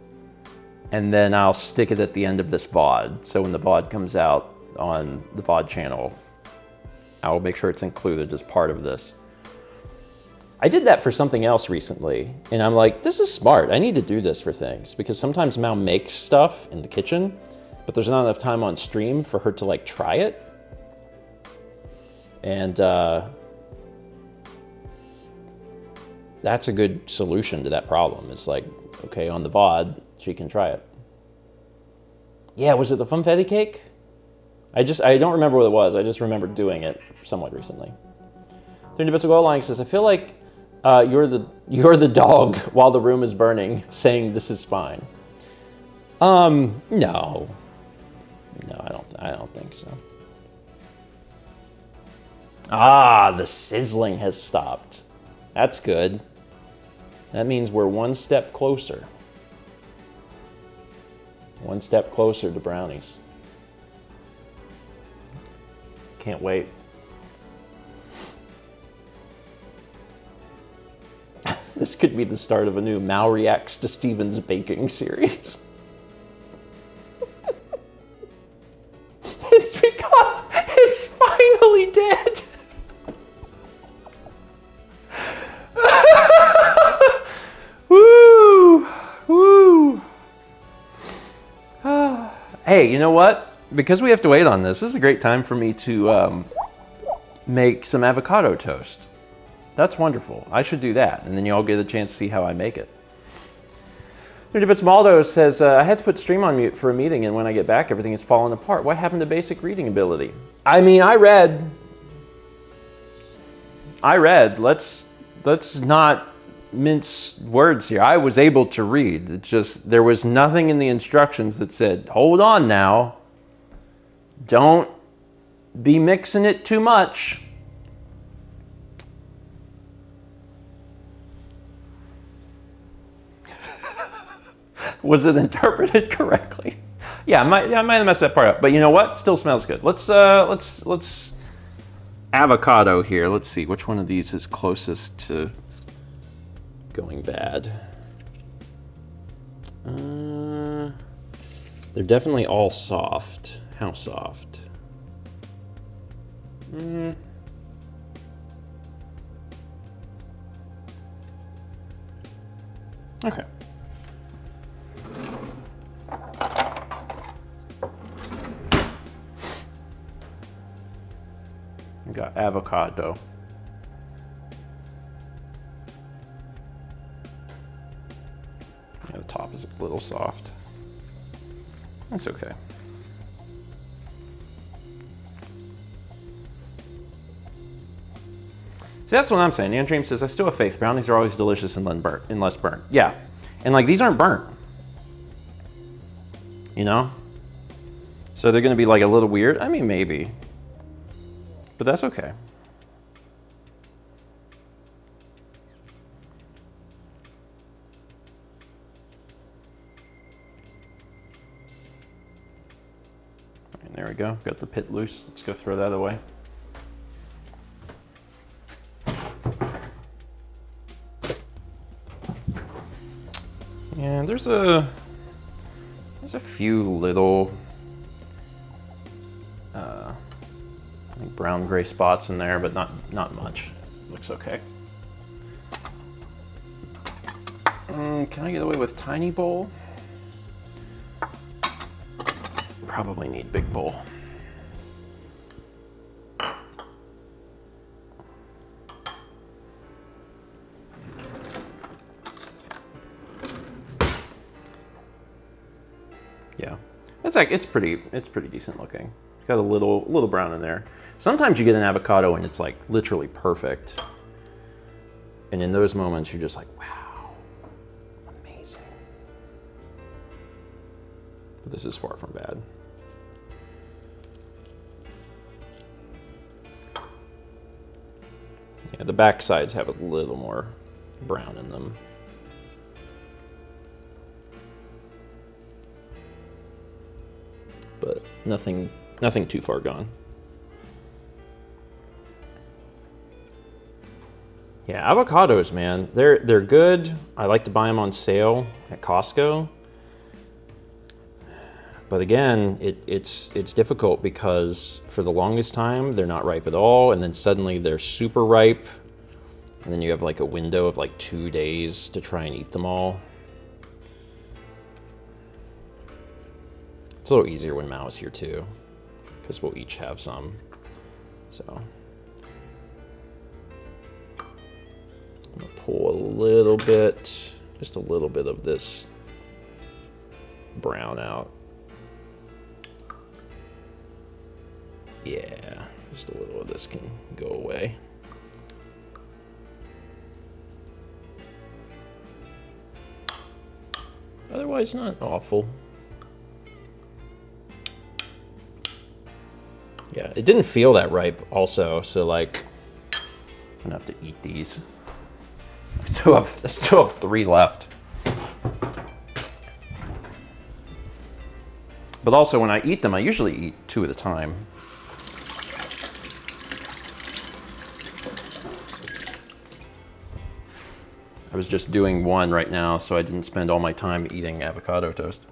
and then I'll stick it at the end of this VOD. So when the VOD comes out on the VOD channel, I'll make sure it's included as part of this. I did that for something else recently, and I'm like, this is smart. I need to do this for things, because sometimes Mal makes stuff in the kitchen, but there's not enough time on stream for her to like try it. And that's a good solution to that problem. It's like, okay, on the VOD, she can try it. Yeah, was it the funfetti cake? I don't remember what it was. I just remember doing it somewhat recently. 30 Bits of Gold Line says, I feel like you're the dog while the room is burning, saying this is fine. No, I don't think so. Ah, the sizzling has stopped. That's good. That means we're one step closer. One step closer to brownies. Can't wait. This could be the start of a new Mal Reacts to Steven's baking series. It's because it's finally dead. Woo! Woo! Hey, you know what? Because we have to wait on this is a great time for me to make some avocado toast. That's wonderful. I should do that, and then you all get a chance to see how I make it. 30 Bits Maldo says, I had to put stream on mute for a meeting, and when I get back, everything is falling apart. What happened to basic reading ability? I mean, I read. Let's not mince words here. I was able to read. It's just, there was nothing in the instructions that said, hold on now. Don't be mixing it too much. Was it interpreted correctly? Yeah, I might have messed that part up. But you know what? Still smells good. Let's avocado here. Let's see which one of these is closest to going bad. They're definitely all soft. How soft? Okay. We got avocado. Yeah, the top is a little soft. That's okay. See, that's what I'm saying. Neon Dream says, I still have faith. Brownies are always delicious and less burnt. Yeah. And like, these aren't burnt. You know? So they're gonna be like a little weird. I mean, maybe. But that's okay. And there we go. Got the pit loose. Let's go throw that away. And there's a few little like brown gray spots in there, but not much. Looks okay. Can I get away with tiny bowl? Probably need big bowl. Yeah, it's pretty decent looking. It's got a little brown in there. Sometimes you get an avocado and it's like literally perfect. And in those moments you're just like, wow, amazing. But this is far from bad. Yeah, the back sides have a little more brown in them. But nothing too far gone. Yeah, avocados, man, they're good. I like to buy them on sale at Costco. But again, it's difficult because for the longest time they're not ripe at all, and then suddenly they're super ripe, and then you have like a window of like 2 days to try and eat them all. It's a little easier when Mao is here too, because we'll each have some. So I'm gonna pull a little bit, just a little bit of this brown out. Yeah, just a little of this can go away. Otherwise, not awful. Yeah, it didn't feel that ripe also, so like, I'm gonna have to eat these. I still have 3 left. But also when I eat them, I usually eat 2 at a time. I was just doing 1 right now, so I didn't spend all my time eating avocado toast.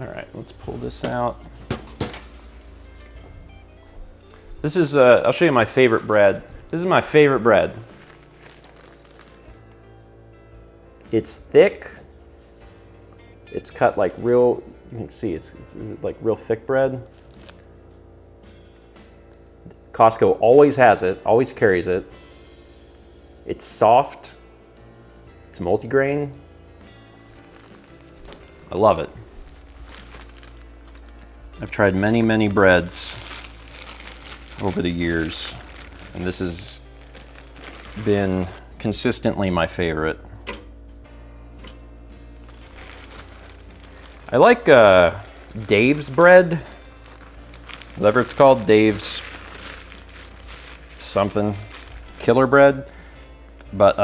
All right, let's pull this out. This is, I'll show you my favorite bread. This is my favorite bread. It's thick. It's cut like real, you can see it's like real thick bread. Costco always has it, always carries it. It's soft. It's multigrain. I love it. I've tried many, many breads over the years, and this has been consistently my favorite. I like Dave's bread, whatever it's called, Dave's something, killer bread. But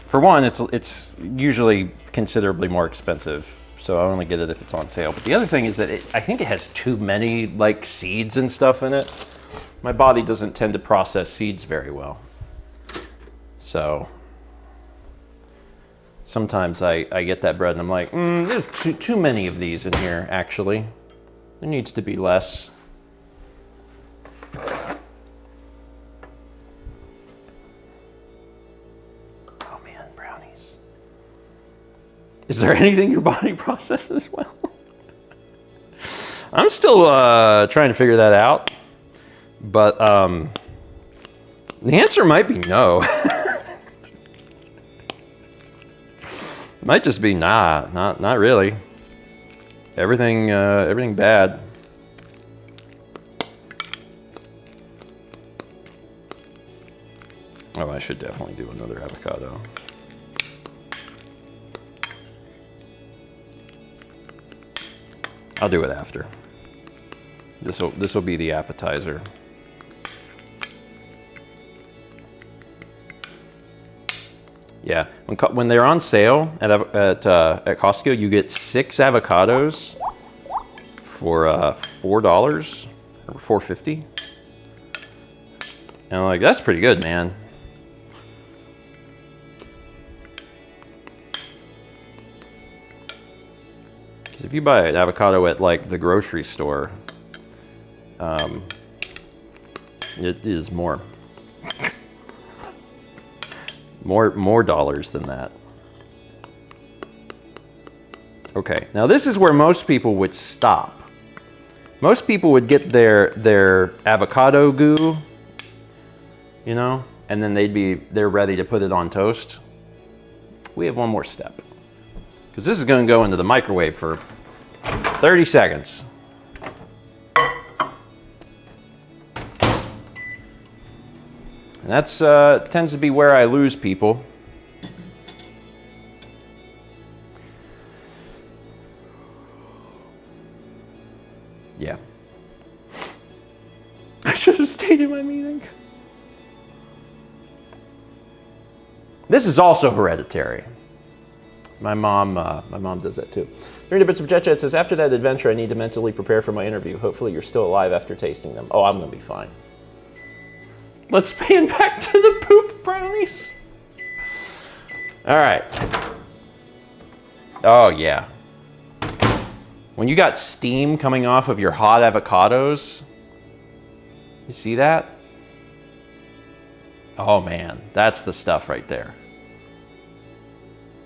for one, it's usually considerably more expensive, so I only get it if it's on sale. But the other thing is that I think it has too many like seeds and stuff in it. My body doesn't tend to process seeds very well, so sometimes I get that bread and I'm like, there's too many of these in here, actually. There needs to be less. Oh man, brownies. Is there anything your body processes well? I'm still trying to figure that out, but the answer might be no. Might just be nah, not really. Everything bad. Oh, I should definitely do another avocado. I'll do it after. This will be the appetizer. Yeah, when they're on sale at Costco, you get 6 avocados for $4 or $4.50. And I'm like, that's pretty good, man. Because if you buy an avocado at like the grocery store, it is more. More dollars than that. Okay, now this is where most people would stop. Most people would get their avocado goo, you know, and then they're ready to put it on toast. We have one more step, because this is going to go into the microwave for 30 seconds. And that's tends to be where I lose people. Yeah. I should have stayed in my meeting. This is also hereditary. My mom does that too. 30 bits of Jet Jet says, after that adventure, I need to mentally prepare for my interview. Hopefully you're still alive after tasting them. Oh, I'm gonna be fine. Let's pan back to the poop brownies. All right. Oh, yeah. When you got steam coming off of your hot avocados, you see that? Oh, man. That's the stuff right there.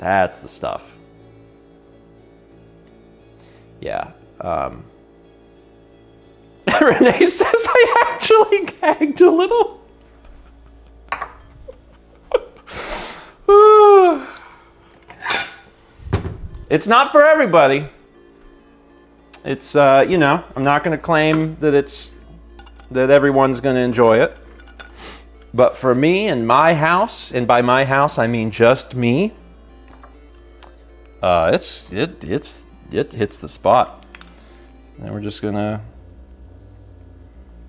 That's the stuff. Yeah. Renee says I actually gagged a little. It's not for everybody. It's, you know, I'm not going to claim that that everyone's going to enjoy it. But for me and my house, and by my house I mean just me, it hits the spot. And we're just gonna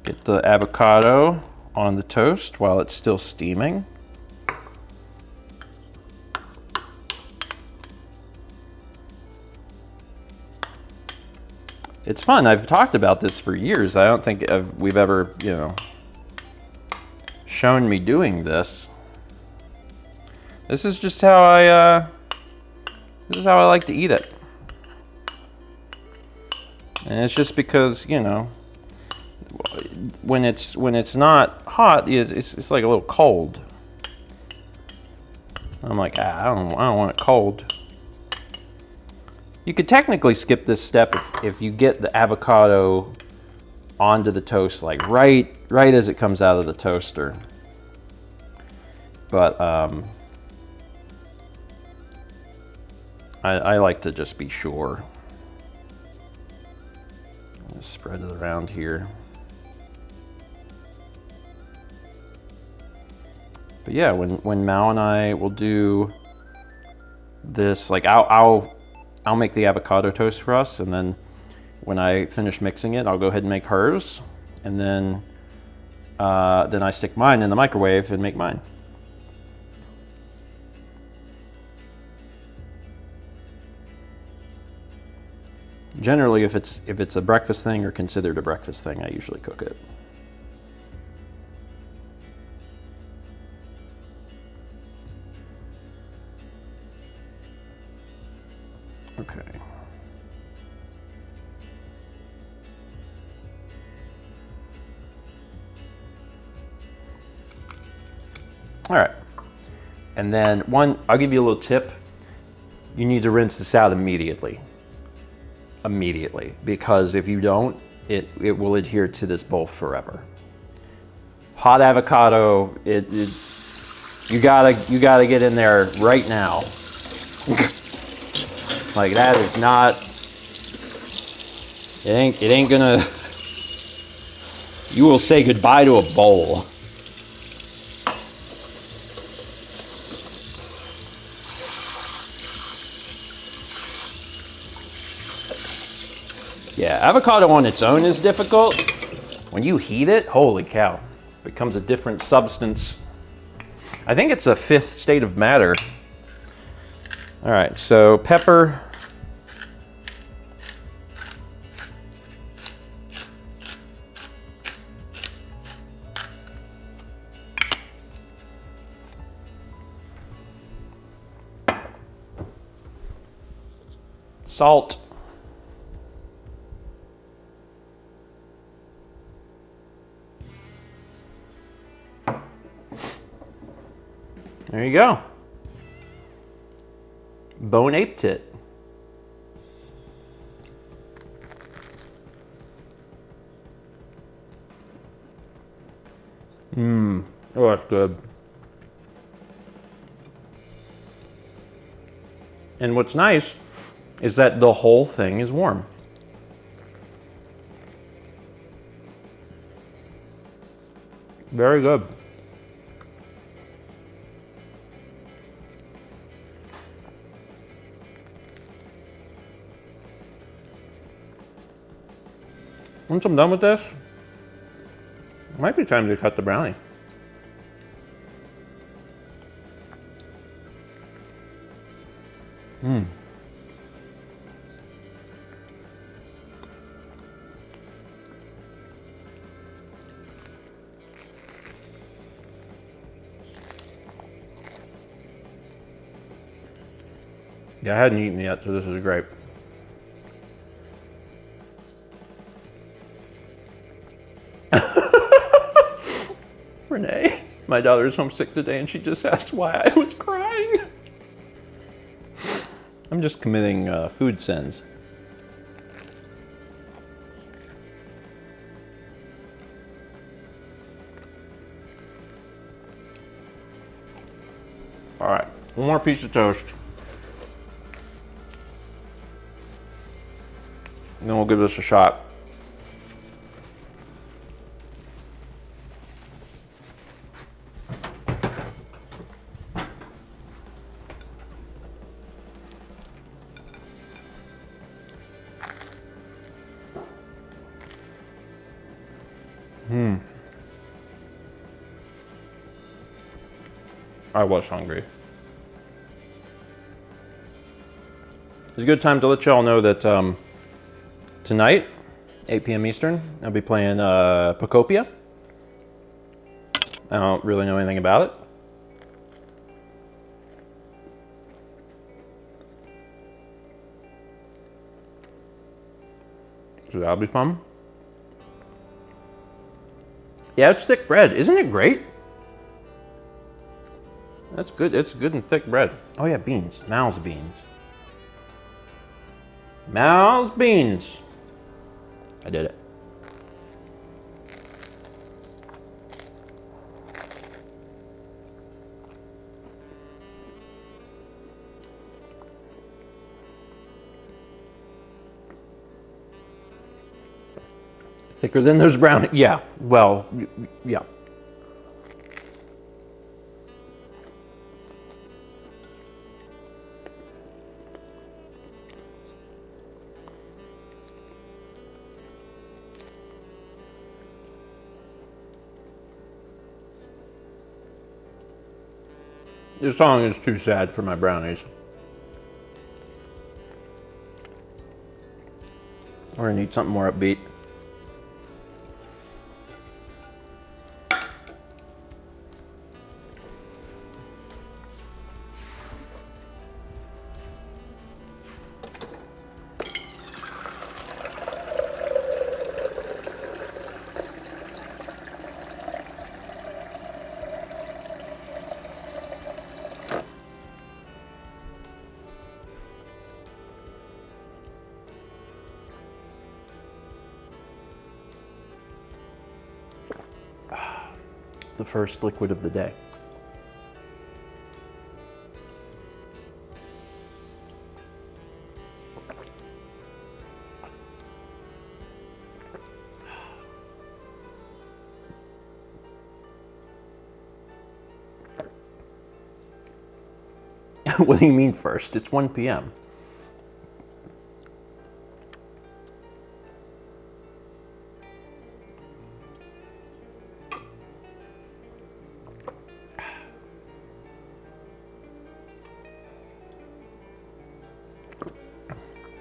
get the avocado on the toast while it's still steaming. It's fun. I've talked about this for years. I don't think we've ever, you know, shown me doing this. This is just how I like to eat it. And it's just because, you know, when it's not hot, it's like a little cold. I'm like, I don't want it cold. You could technically skip this step if you get the avocado onto the toast like right as it comes out of the toaster. But I like to just be sure. Just spread it around here. But yeah, when Mao and I will do this, like I'll make the avocado toast for us, and then when I finish mixing it, I'll go ahead and make hers, and then I stick mine in the microwave and make mine. Generally, if it's a breakfast thing or considered a breakfast thing, I usually cook it. Okay. All right. And then I'll give you a little tip. You need to rinse this out immediately. Because if you don't, it will adhere to this bowl forever. Hot avocado, you gotta get in there right now. Like that is not, it ain't gonna, you will say goodbye to a bowl. Yeah, avocado on its own is difficult. When you heat it, holy cow, it becomes a different substance. I think it's a fifth state of matter. All right, so pepper. Salt. There you go. Bone ape tit. Oh, that's good. And what's nice is that the whole thing is warm. Very good. Once I'm done with this, it might be time to cut the brownie. Yeah, I hadn't eaten yet, so this is great. Renee, my daughter's homesick today and she just asked why I was crying. I'm just committing food sins. All right, one more piece of toast. And then we'll give this a shot. I was hungry. It's a good time to let y'all know that tonight, 8 p.m. Eastern, I'll be playing Pacopia. I don't really know anything about it. So that'll be fun. Yeah, it's thick bread. Isn't it great? That's good. It's good and thick bread. Oh yeah, beans. Mal's beans. Mal's beans. I did it. Thicker than those brownies. Yeah, well, yeah. This song is too sad for my brownies. Or I need something more upbeat. The first liquid of the day. What do you mean first? It's 1 p.m.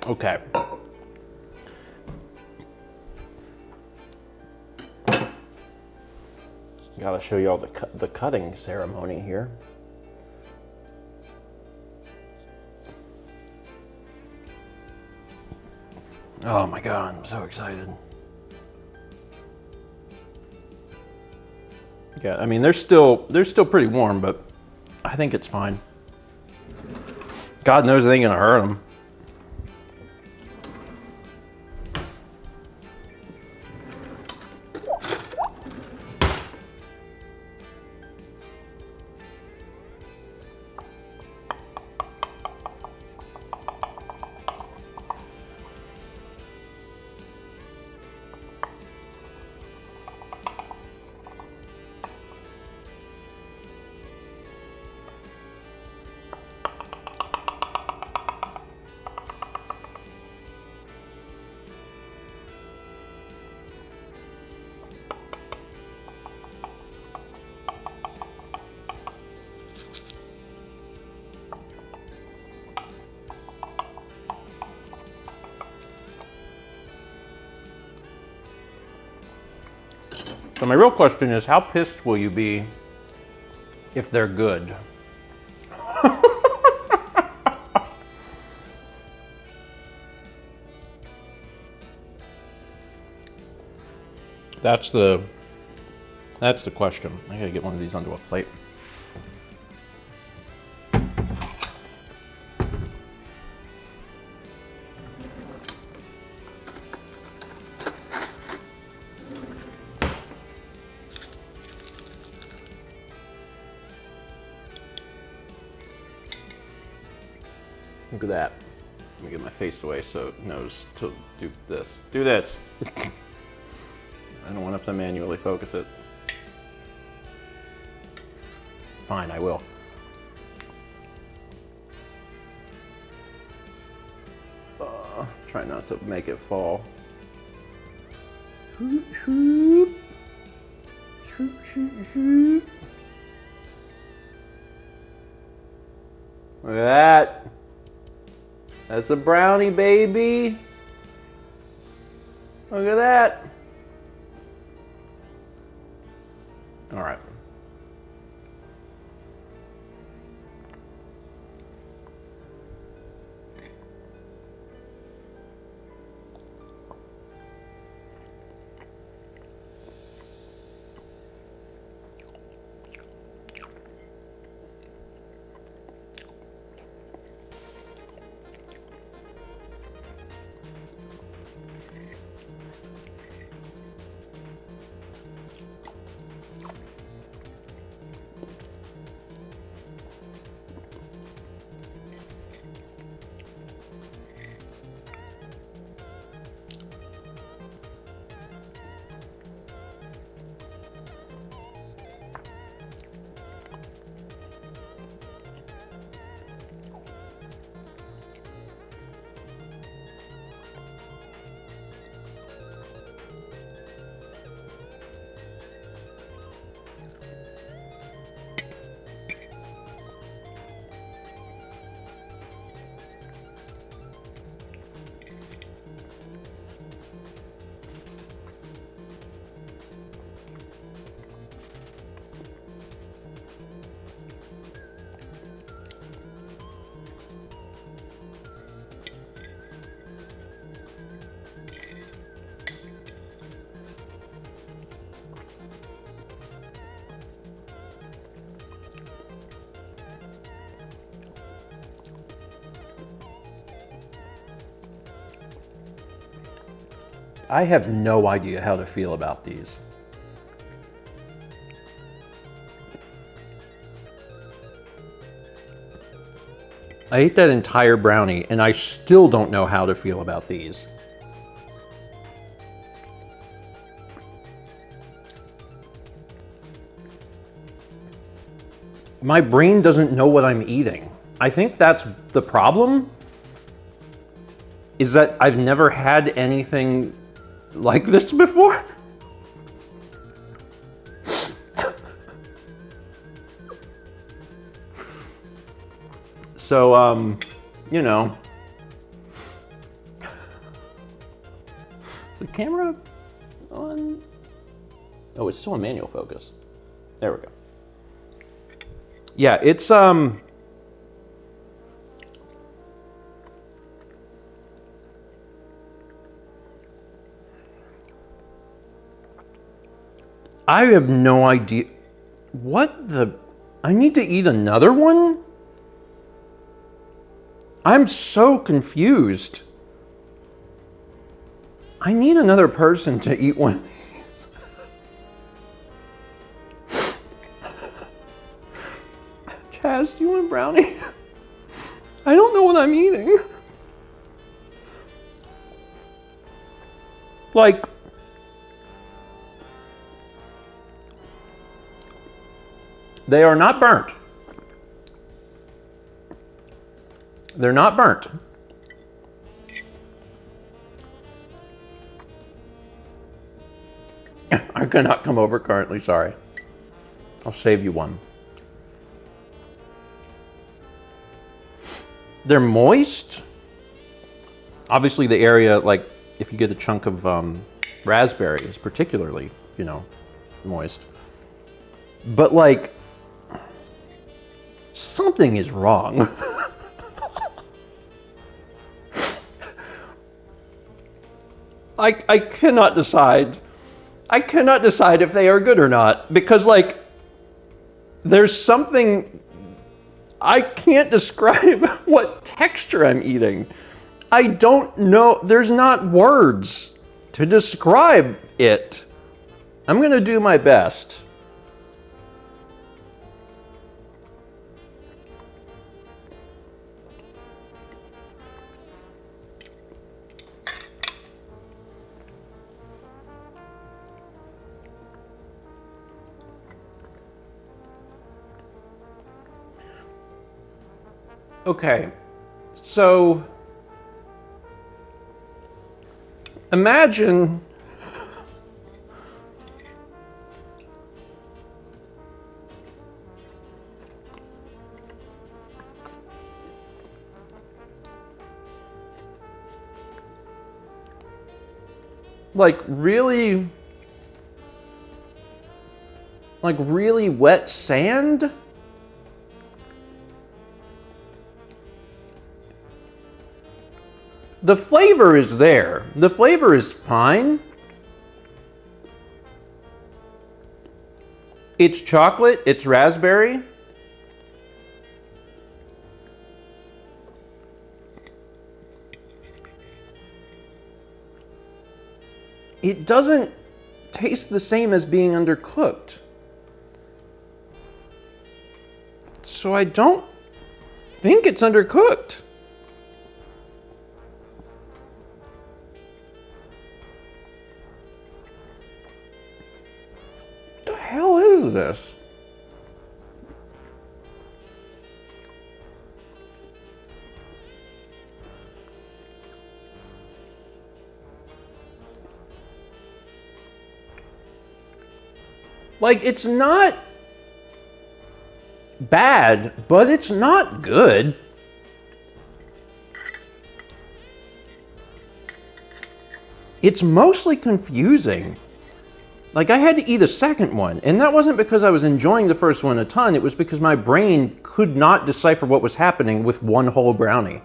Okay. Gotta show you all the cutting ceremony here. Oh my God, I'm so excited. Yeah, I mean, they're still pretty warm, but I think it's fine. God knows it ain't gonna hurt them. So my real question is, how pissed will you be if they're good? That's the question. I gotta get one of these onto a plate. Look at that. Let me get my face away so it knows to do this. Do this. I don't want to have to manually focus it. Fine, I will. Try not to make it fall. Look at that. That's a brownie, baby. Look at that. All right. I have no idea how to feel about these. I ate that entire brownie and I still don't know how to feel about these. My brain doesn't know what I'm eating. I think that's the problem, is that I've never had anything like this before. So, you know. Is the camera on? Oh, it's still in manual focus. There we go. Yeah, it's, I have no idea. What the? I need to eat another one? I'm so confused. I need another person to eat one of these. Chaz, do you want a brownie? I don't know what I'm eating. Like, they are not burnt. They're not burnt. I cannot come over currently, sorry. I'll save you one. They're moist. Obviously the area, like, if you get a chunk of raspberry is particularly, you know, moist. But like, something is wrong. I cannot decide. I cannot decide if they are good or not, because like, there's something, I can't describe what texture I'm eating. I don't know, there's not words to describe it. I'm gonna do my best. Okay, so imagine like really wet sand. The flavor is there. The flavor is fine. It's chocolate, it's raspberry. It doesn't taste the same as being undercooked. So I don't think it's undercooked. What the hell is this? Like, it's not bad, but it's not good. It's mostly confusing. Like, I had to eat a second one, and that wasn't because I was enjoying the first one a ton. It was because my brain could not decipher what was happening with one whole brownie.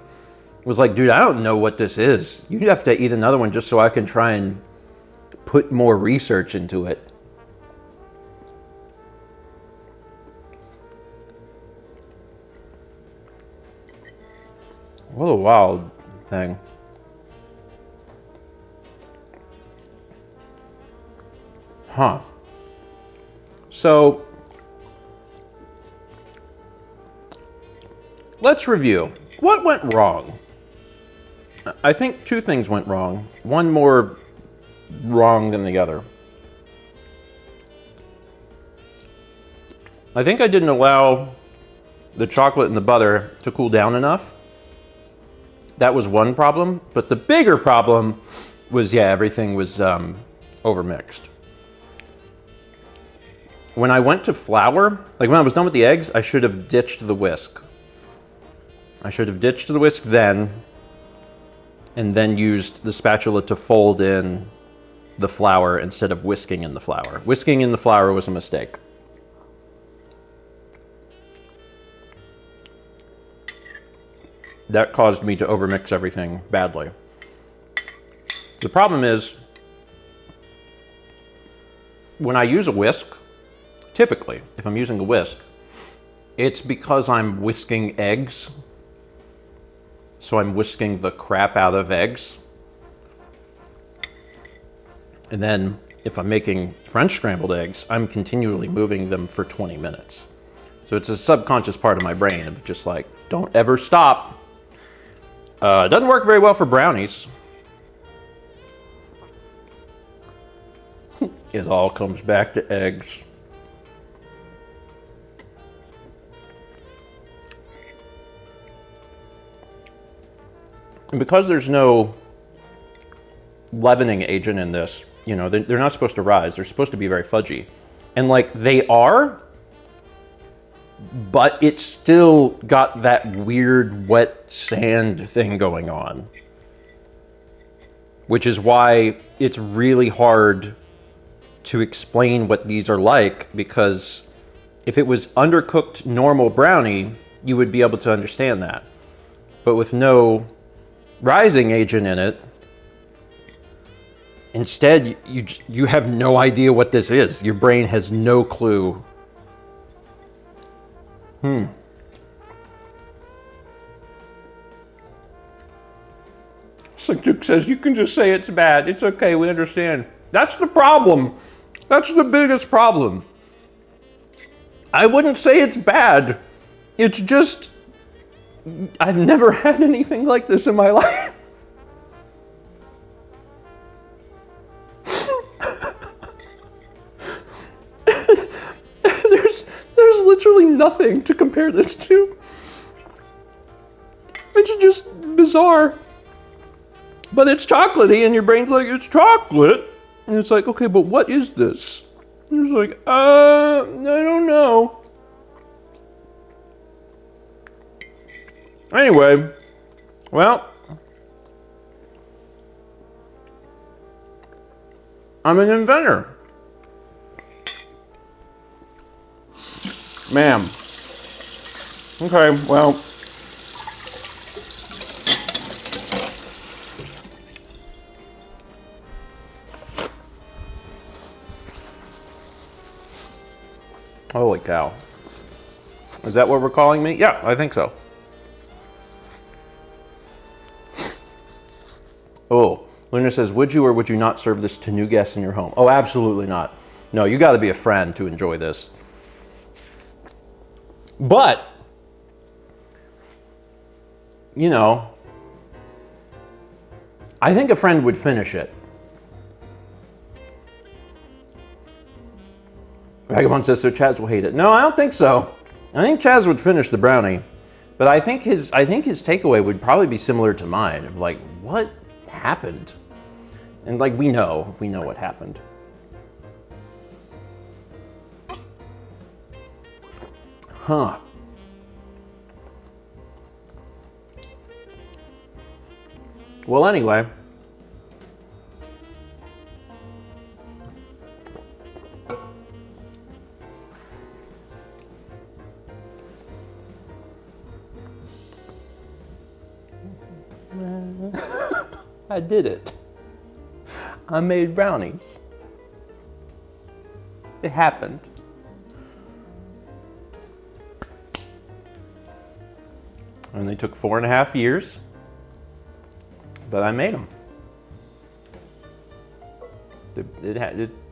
It was like, dude, I don't know what this is. You'd have to eat another one just so I can try and put more research into it. What a wild thing. Huh. So, let's review. What went wrong? I think two things went wrong. One more wrong than the other. I think I didn't allow the chocolate and the butter to cool down enough. That was one problem, but the bigger problem was, yeah, everything was overmixed. When I went to flour, like when I was done with the eggs, I should have ditched the whisk. I should have ditched the whisk then, and then used the spatula to fold in the flour instead of whisking in the flour. Whisking in the flour was a mistake. That caused me to overmix everything badly. The problem is, when I use a whisk, typically, if I'm using a whisk, it's because I'm whisking eggs. So I'm whisking the crap out of eggs. And then if I'm making French scrambled eggs, I'm continually moving them for 20 minutes. So it's a subconscious part of my brain of just like, don't ever stop. It doesn't work very well for brownies. It all comes back to eggs. And because there's no leavening agent in this, you know, they're not supposed to rise. They're supposed to be very fudgy. And like they are, but it's still got that weird wet sand thing going on. Which is why it's really hard to explain what these are like, because if it was undercooked normal brownie, you would be able to understand that. But with no rising agent in it, instead you have no idea what this is. Your brain has no clue. Duke says, you can just say it's bad. It's okay, we understand. That's the problem. That's the biggest problem. I wouldn't say it's bad. It's just, I've never had anything like this in my life. There's literally nothing to compare this to. It's just bizarre. But it's chocolatey, and your brain's like, it's chocolate. And it's like, okay, but what is this? And it's like, I don't know. Anyway, well, I'm an inventor. Ma'am. Okay, well. Holy cow. Is that what we're calling me? Yeah, I think so. Oh, Luna says, would you or would you not serve this to new guests in your home? Oh, absolutely not. No, you got to be a friend to enjoy this. But, you know, I think a friend would finish it. Vagabond says, so Chaz will hate it. No, I don't think so. I think Chaz would finish the brownie, but I think his takeaway would probably be similar to mine of like, what happened? And like, we know what happened. Huh. Well, anyway. I did it. I made brownies. It happened. And they took 4.5 years, but I made them.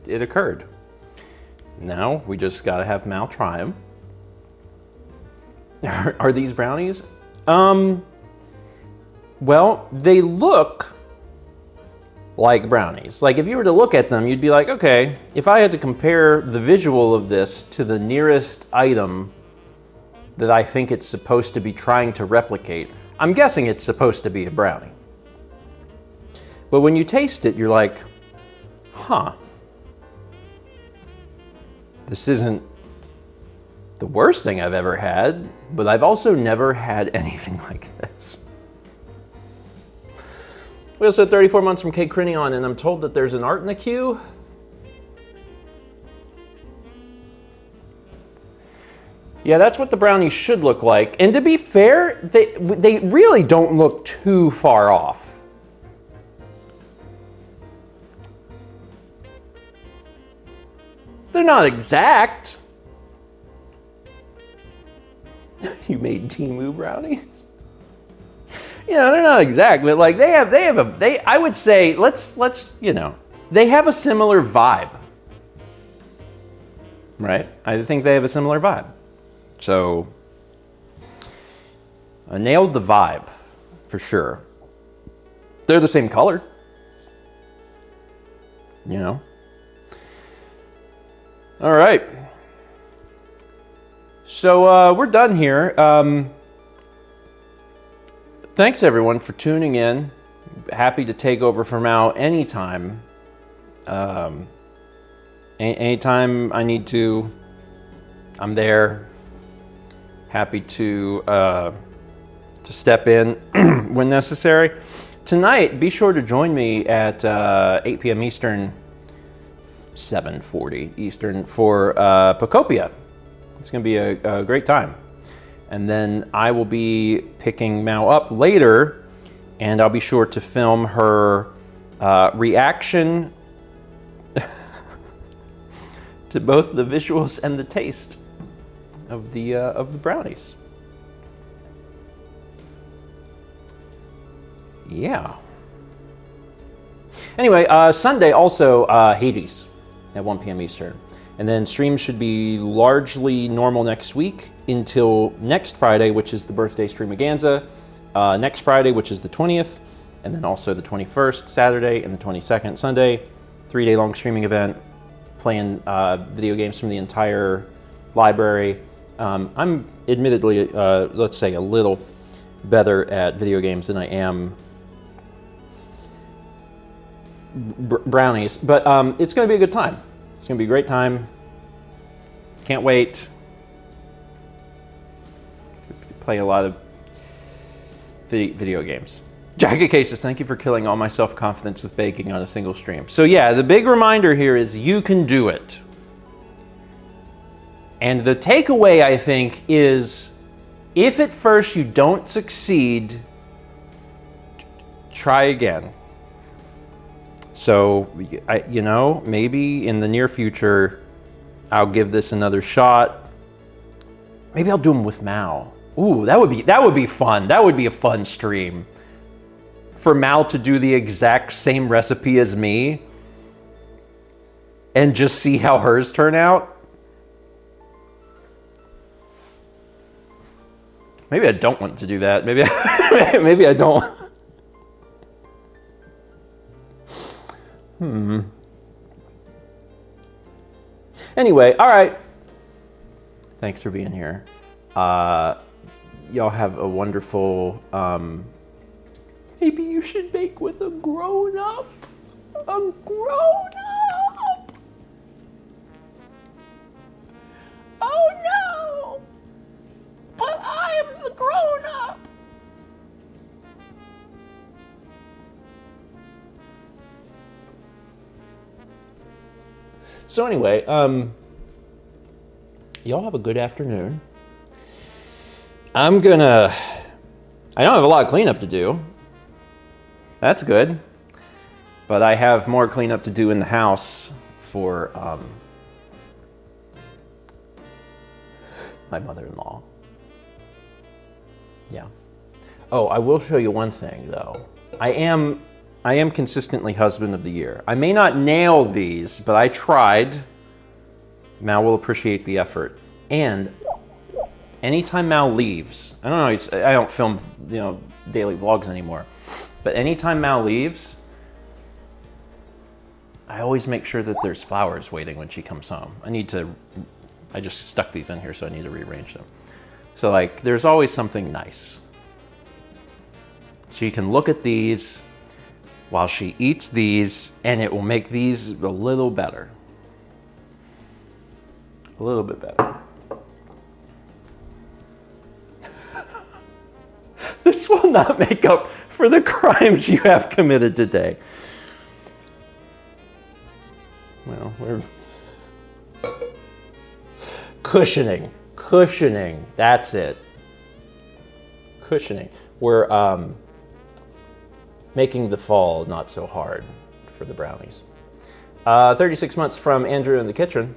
It occurred. Now we just gotta have Mal try them. Are these brownies? Well, they look like brownies. Like if you were to look at them, you'd be like, okay, if I had to compare the visual of this to the nearest item that I think it's supposed to be trying to replicate, I'm guessing it's supposed to be a brownie. But when you taste it, you're like, huh, this isn't the worst thing I've ever had, but I've also never had anything like this. We also had 34 months from Kate Crinion, and I'm told that there's an art in the queue. Yeah, that's what the brownies should look like. And to be fair, they really don't look too far off. They're not exact. You made Temu brownies? You know, they're not exact, but like I would say, let's, you know, they have a similar vibe. Right? I think they have a similar vibe. So, I nailed the vibe, for sure. They're the same color. You know? All right. So, we're done here. Thanks, everyone, for tuning in. Happy to take over from Mal anytime. Anytime I need to, I'm there. Happy to step in when necessary. Tonight, be sure to join me at 8 p.m. Eastern, 7:40 Eastern for Pocopia. It's going to be a great time. And then I will be picking Mal up later, and I'll be sure to film her reaction to both the visuals and the taste of the brownies. Yeah. Anyway, Sunday also Hades at 1 p.m. Eastern. And then streams should be largely normal next week until next Friday, which is the birthday streamaganza. Next Friday, which is the 20th, and then also the 21st, Saturday, and the 22nd, Sunday. 3-day long streaming event, playing video games from the entire library. I'm admittedly, let's say, a little better at video games than I am brownies. But it's going to be a good time. It's going to be a great time. Can't wait. Play a lot of video games. Jacket Cases, thank you for killing all my self-confidence with baking on a single stream. So yeah, the big reminder here is you can do it. And the takeaway, I think, is if at first you don't succeed, try again. So, maybe in the near future, I'll give this another shot. Maybe I'll do them with Mal. Ooh, that would be fun. That would be a fun stream. For Mal to do the exact same recipe as me and just see how hers turn out. Maybe I don't want to do that. Maybe I don't. Anyway, all right. Thanks for being here. Y'all have a wonderful, maybe you should bake with a grown-up. A grown-up. Oh no! But I'm the grown-up. So anyway, y'all have a good afternoon. I don't have a lot of cleanup to do. That's good. But I have more cleanup to do in the house for my mother-in-law. Yeah. Oh, I will show you one thing though. I am consistently husband of the year. I may not nail these, but I tried. Mal will appreciate the effort. And anytime Mal leaves, I don't know, I don't film, daily vlogs anymore. But anytime Mal leaves, I always make sure that there's flowers waiting when she comes home. I just stuck these in here, so I need to rearrange them. So there's always something nice. She can look at these while she eats these, and it will make these a little better. A little bit better. This will not make up for the crimes you have committed today. Well, we're cushioning, that's it. Cushioning. We're making the fall not so hard for the brownies. 36 months from Andrew in the kitchen.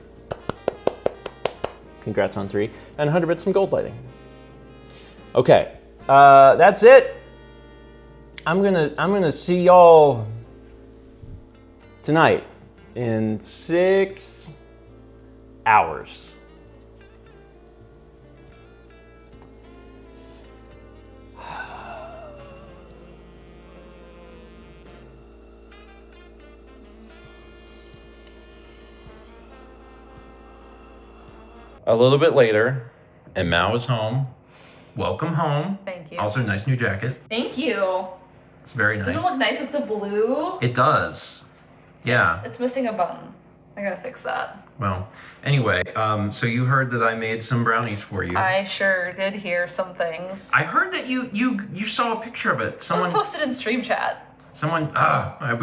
Congrats on 3. And 100 bits from gold lighting. Okay, that's it. I'm gonna see y'all tonight in 6 hours. A little bit later, and Mal is home. Welcome home. Thank you. Also, nice new jacket. Thank you. It's very nice. Does it look nice with the blue? It does. Yeah. It's missing a button. I gotta fix that. Well, anyway, so you heard that I made some brownies for you. I sure did hear some things. I heard that you saw a picture of it. Someone It was posted in stream chat. I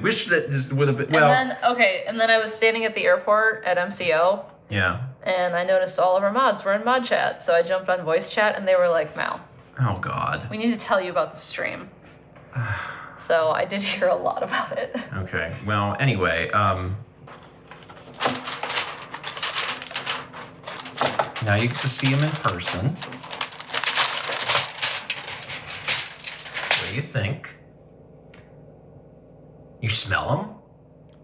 wish that this would have been. Well, and then I was standing at the airport at MCO. Yeah. And I noticed all of our mods were in mod chat, so I jumped on voice chat, and they were like, "Mal, oh God, we need to tell you about the stream." So I did hear a lot about it. Okay. Well, anyway, now you get to see him in person. What do you think? You smell them?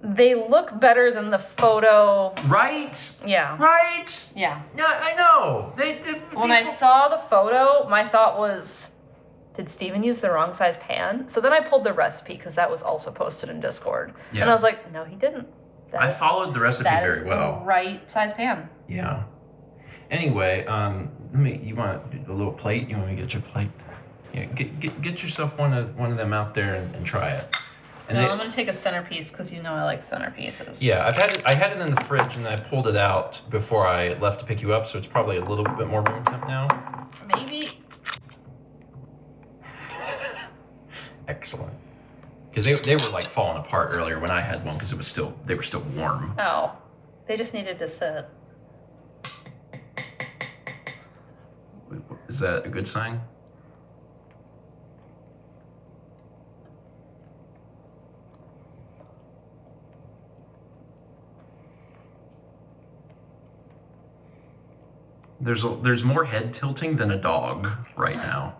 They look better than the photo. Right? Yeah. Right? Yeah. Yeah, I know. When I saw the photo, my thought was, did Steven use the wrong size pan? So then I pulled the recipe because that was also posted in Discord. Yeah. And I was like, no, he didn't. I followed the recipe very well. That is the right size pan. Yeah. Anyway, you want a little plate? You want me to get your plate? Yeah, get yourself one of them out there and try it. And No, I'm gonna take a centerpiece because you know I like centerpieces. Yeah, I had it in the fridge and I pulled it out before I left to pick you up, so it's probably a little bit more room temp now. Maybe. Excellent. Because they were like falling apart earlier when I had one because they were still warm. Oh, they just needed to sit. Is that a good sign? There's more head tilting than a dog right now.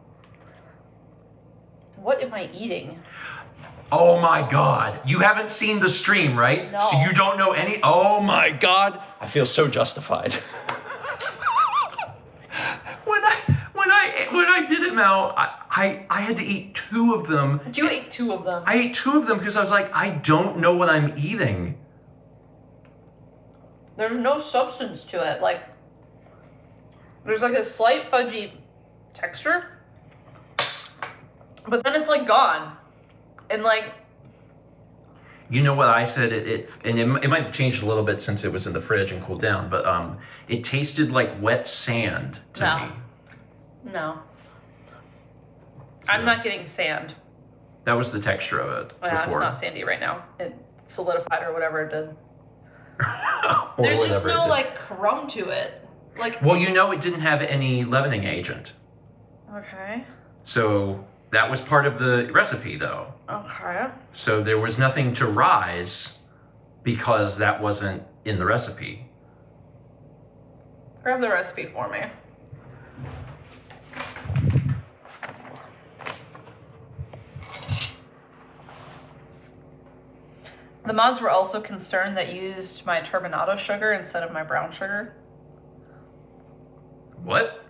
What am I eating? Oh my God. You haven't seen the stream, right? No. So you don't know any. Oh my God. I feel so justified. when I did it, Mel, I had to eat 2 of them. You ate 2 of them. I ate 2 of them because I was like, I don't know what I'm eating. There's no substance to it. Like, there's like a slight fudgy texture, but then it's like gone. And like, You know what I said? It might have changed a little bit since it was in the fridge and cooled down, but it tasted like wet sand to me. No. So I'm not getting sand. That was the texture of it. Yeah, before. it's not sandy right now. It solidified or whatever it did. Or There's just whatever it no did. like crumb to it. Like, Well, you know, it didn't have any leavening agent. okay. So that was part of the recipe, though. Okay. So there was nothing to rise because that wasn't in the recipe. Grab the recipe for me. The mods were also concerned that you used my turbinado sugar instead of my brown sugar. What?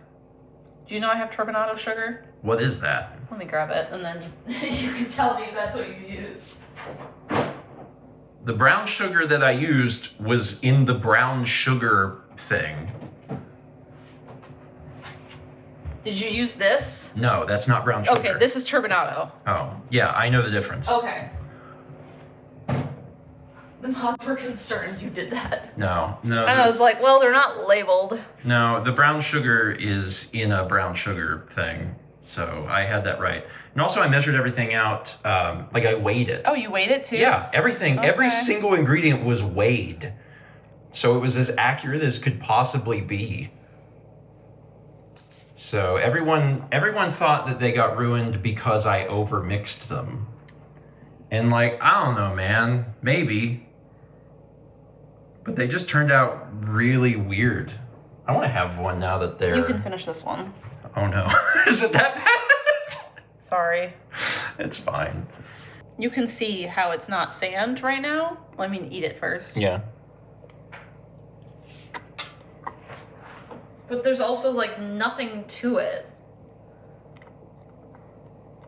Do you know I have turbinado sugar? What is that? Let me grab it, and then you can tell me if that's what you use. The brown sugar that I used was in the brown sugar thing. Did you use this? No, that's not brown sugar. Okay, this is turbinado. Oh, yeah, I know the difference. Okay. The mods were concerned you did that. No. And I was like, well, they're not labeled. No, the brown sugar is in a brown sugar thing. So I had that right. And also I measured everything out, like I weighed it. Oh, you weighed it too? Yeah, everything, every Okay. single ingredient was weighed. So it was as accurate as could possibly be. So everyone thought that they got ruined because I overmixed them. And like, I don't know, man, maybe. But they just turned out really weird. I want to have one now that they're... You can finish this one. Oh no. Is it that bad? Sorry. It's fine. You can see how it's not sand right now. Well, I mean, eat it first. Yeah. But there's also like nothing to it.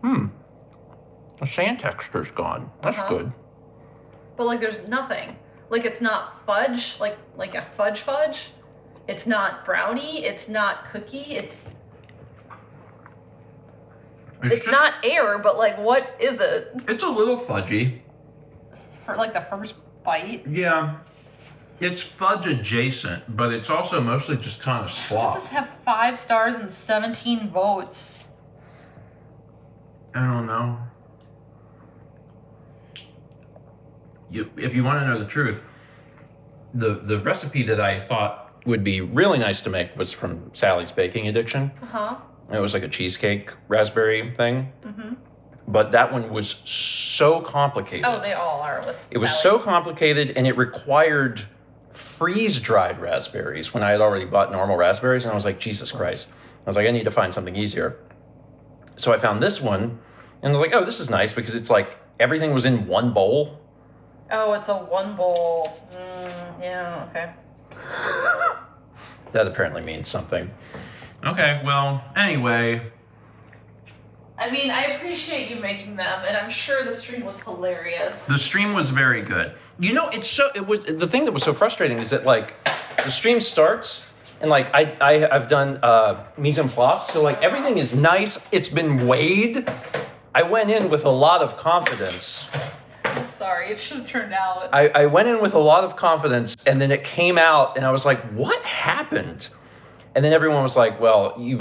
The sand texture's gone. That's good. But like there's nothing. Like it's not fudge, like a fudge. It's not brownie, it's not cookie, it's just, not air, but like what is it? It's a little fudgy. For like the first bite? Yeah. It's fudge adjacent, but it's also mostly just kind of Does slop. this have 5 stars and 17 votes? I don't know. If you want to know the truth, the recipe that I thought would be really nice to make was from Sally's Baking Addiction. Uh-huh. It was like a cheesecake raspberry thing. Mm-hmm. But that one was so complicated. Oh, they all are with It was Sally's. so complicated, and it required freeze-dried raspberries when I had already bought normal raspberries, and I was like, Jesus Christ. I was like, I need to find something easier. So I found this one, and I was like, oh, this is nice, because it's like everything was in one bowl. Oh, it's a 1 bowl. Yeah, okay. That apparently means something. Okay, well, anyway. I mean, I appreciate you making them, and I'm sure the stream was hilarious. The stream was very good. You know, the thing that was so frustrating is that like the stream starts and like I've done mise en place, so like everything is nice. It's been weighed. I went in with a lot of confidence. I'm sorry, it should have turned out. I went in with a lot of confidence, and then it came out, and I was like, what happened? And then everyone was like, well, you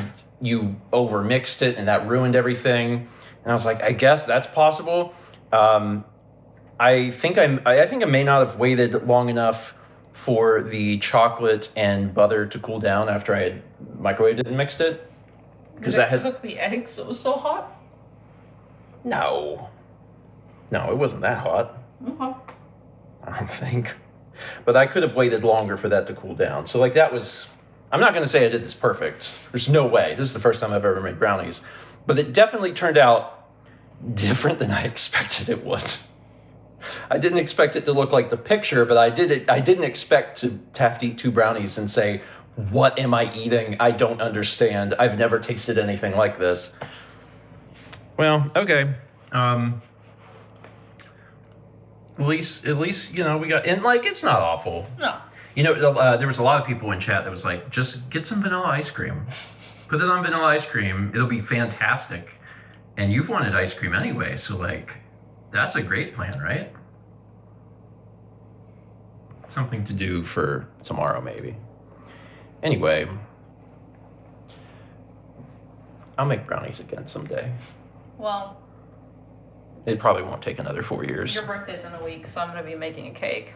overmixed it, and that ruined everything. And I was like, I guess that's possible. I think I may not have waited long enough for the chocolate and butter to cool down after I had microwaved it and mixed it. Because I had cooked the eggs, so it was so hot. No, it wasn't that hot. Okay. I don't think. But I could have waited longer for that to cool down. So like that was, I'm not going to say I did this perfect. There's no way. This is the first time I've ever made brownies. But it definitely turned out different than I expected it would. I didn't expect it to look like the picture, but I didn't expect to have to eat 2 brownies and say, what am I eating? I don't understand. I've never tasted anything like this. Well, okay. At least we got, and like it's not awful. No. There was a lot of people in chat that was like, just get some vanilla ice cream, put it on vanilla ice cream. It'll be fantastic. And you've wanted ice cream anyway, so like, that's a great plan, right? Something to do for tomorrow, maybe. Anyway, I'll make brownies again someday. Well, It probably won't take another 4 years. your birthday's in a week, so I'm going to be making a cake.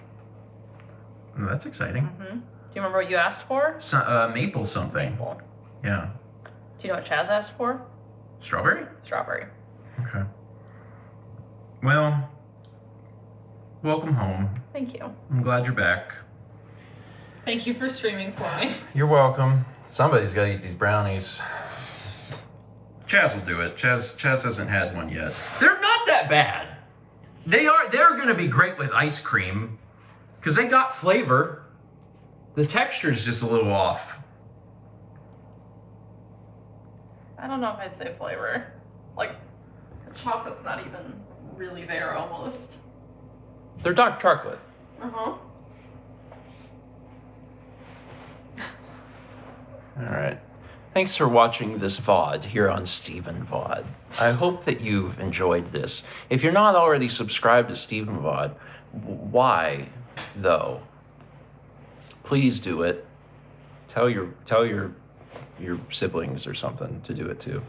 Oh, that's exciting. Do you remember what you asked for? Maple something. Maple. Yeah. Do you know what Chaz asked for? Strawberry? Strawberry. Okay. Well, welcome home. Thank you. I'm glad you're back. Thank you for streaming for me. You're welcome. Somebody's got to eat these brownies. Chaz will do it. Chaz hasn't had one yet. They're not that bad. They're going to be great with ice cream because they got flavor. The texture's just a little off. I don't know if I'd say flavor. Like, the chocolate's not even really there almost. They're dark chocolate. Uh-huh. All right. Thanks for watching this VOD here on Steven VOD. I hope that you've enjoyed this. If you're not already subscribed to Steven VOD, why, though? Please do it. Tell your siblings or something to do it too.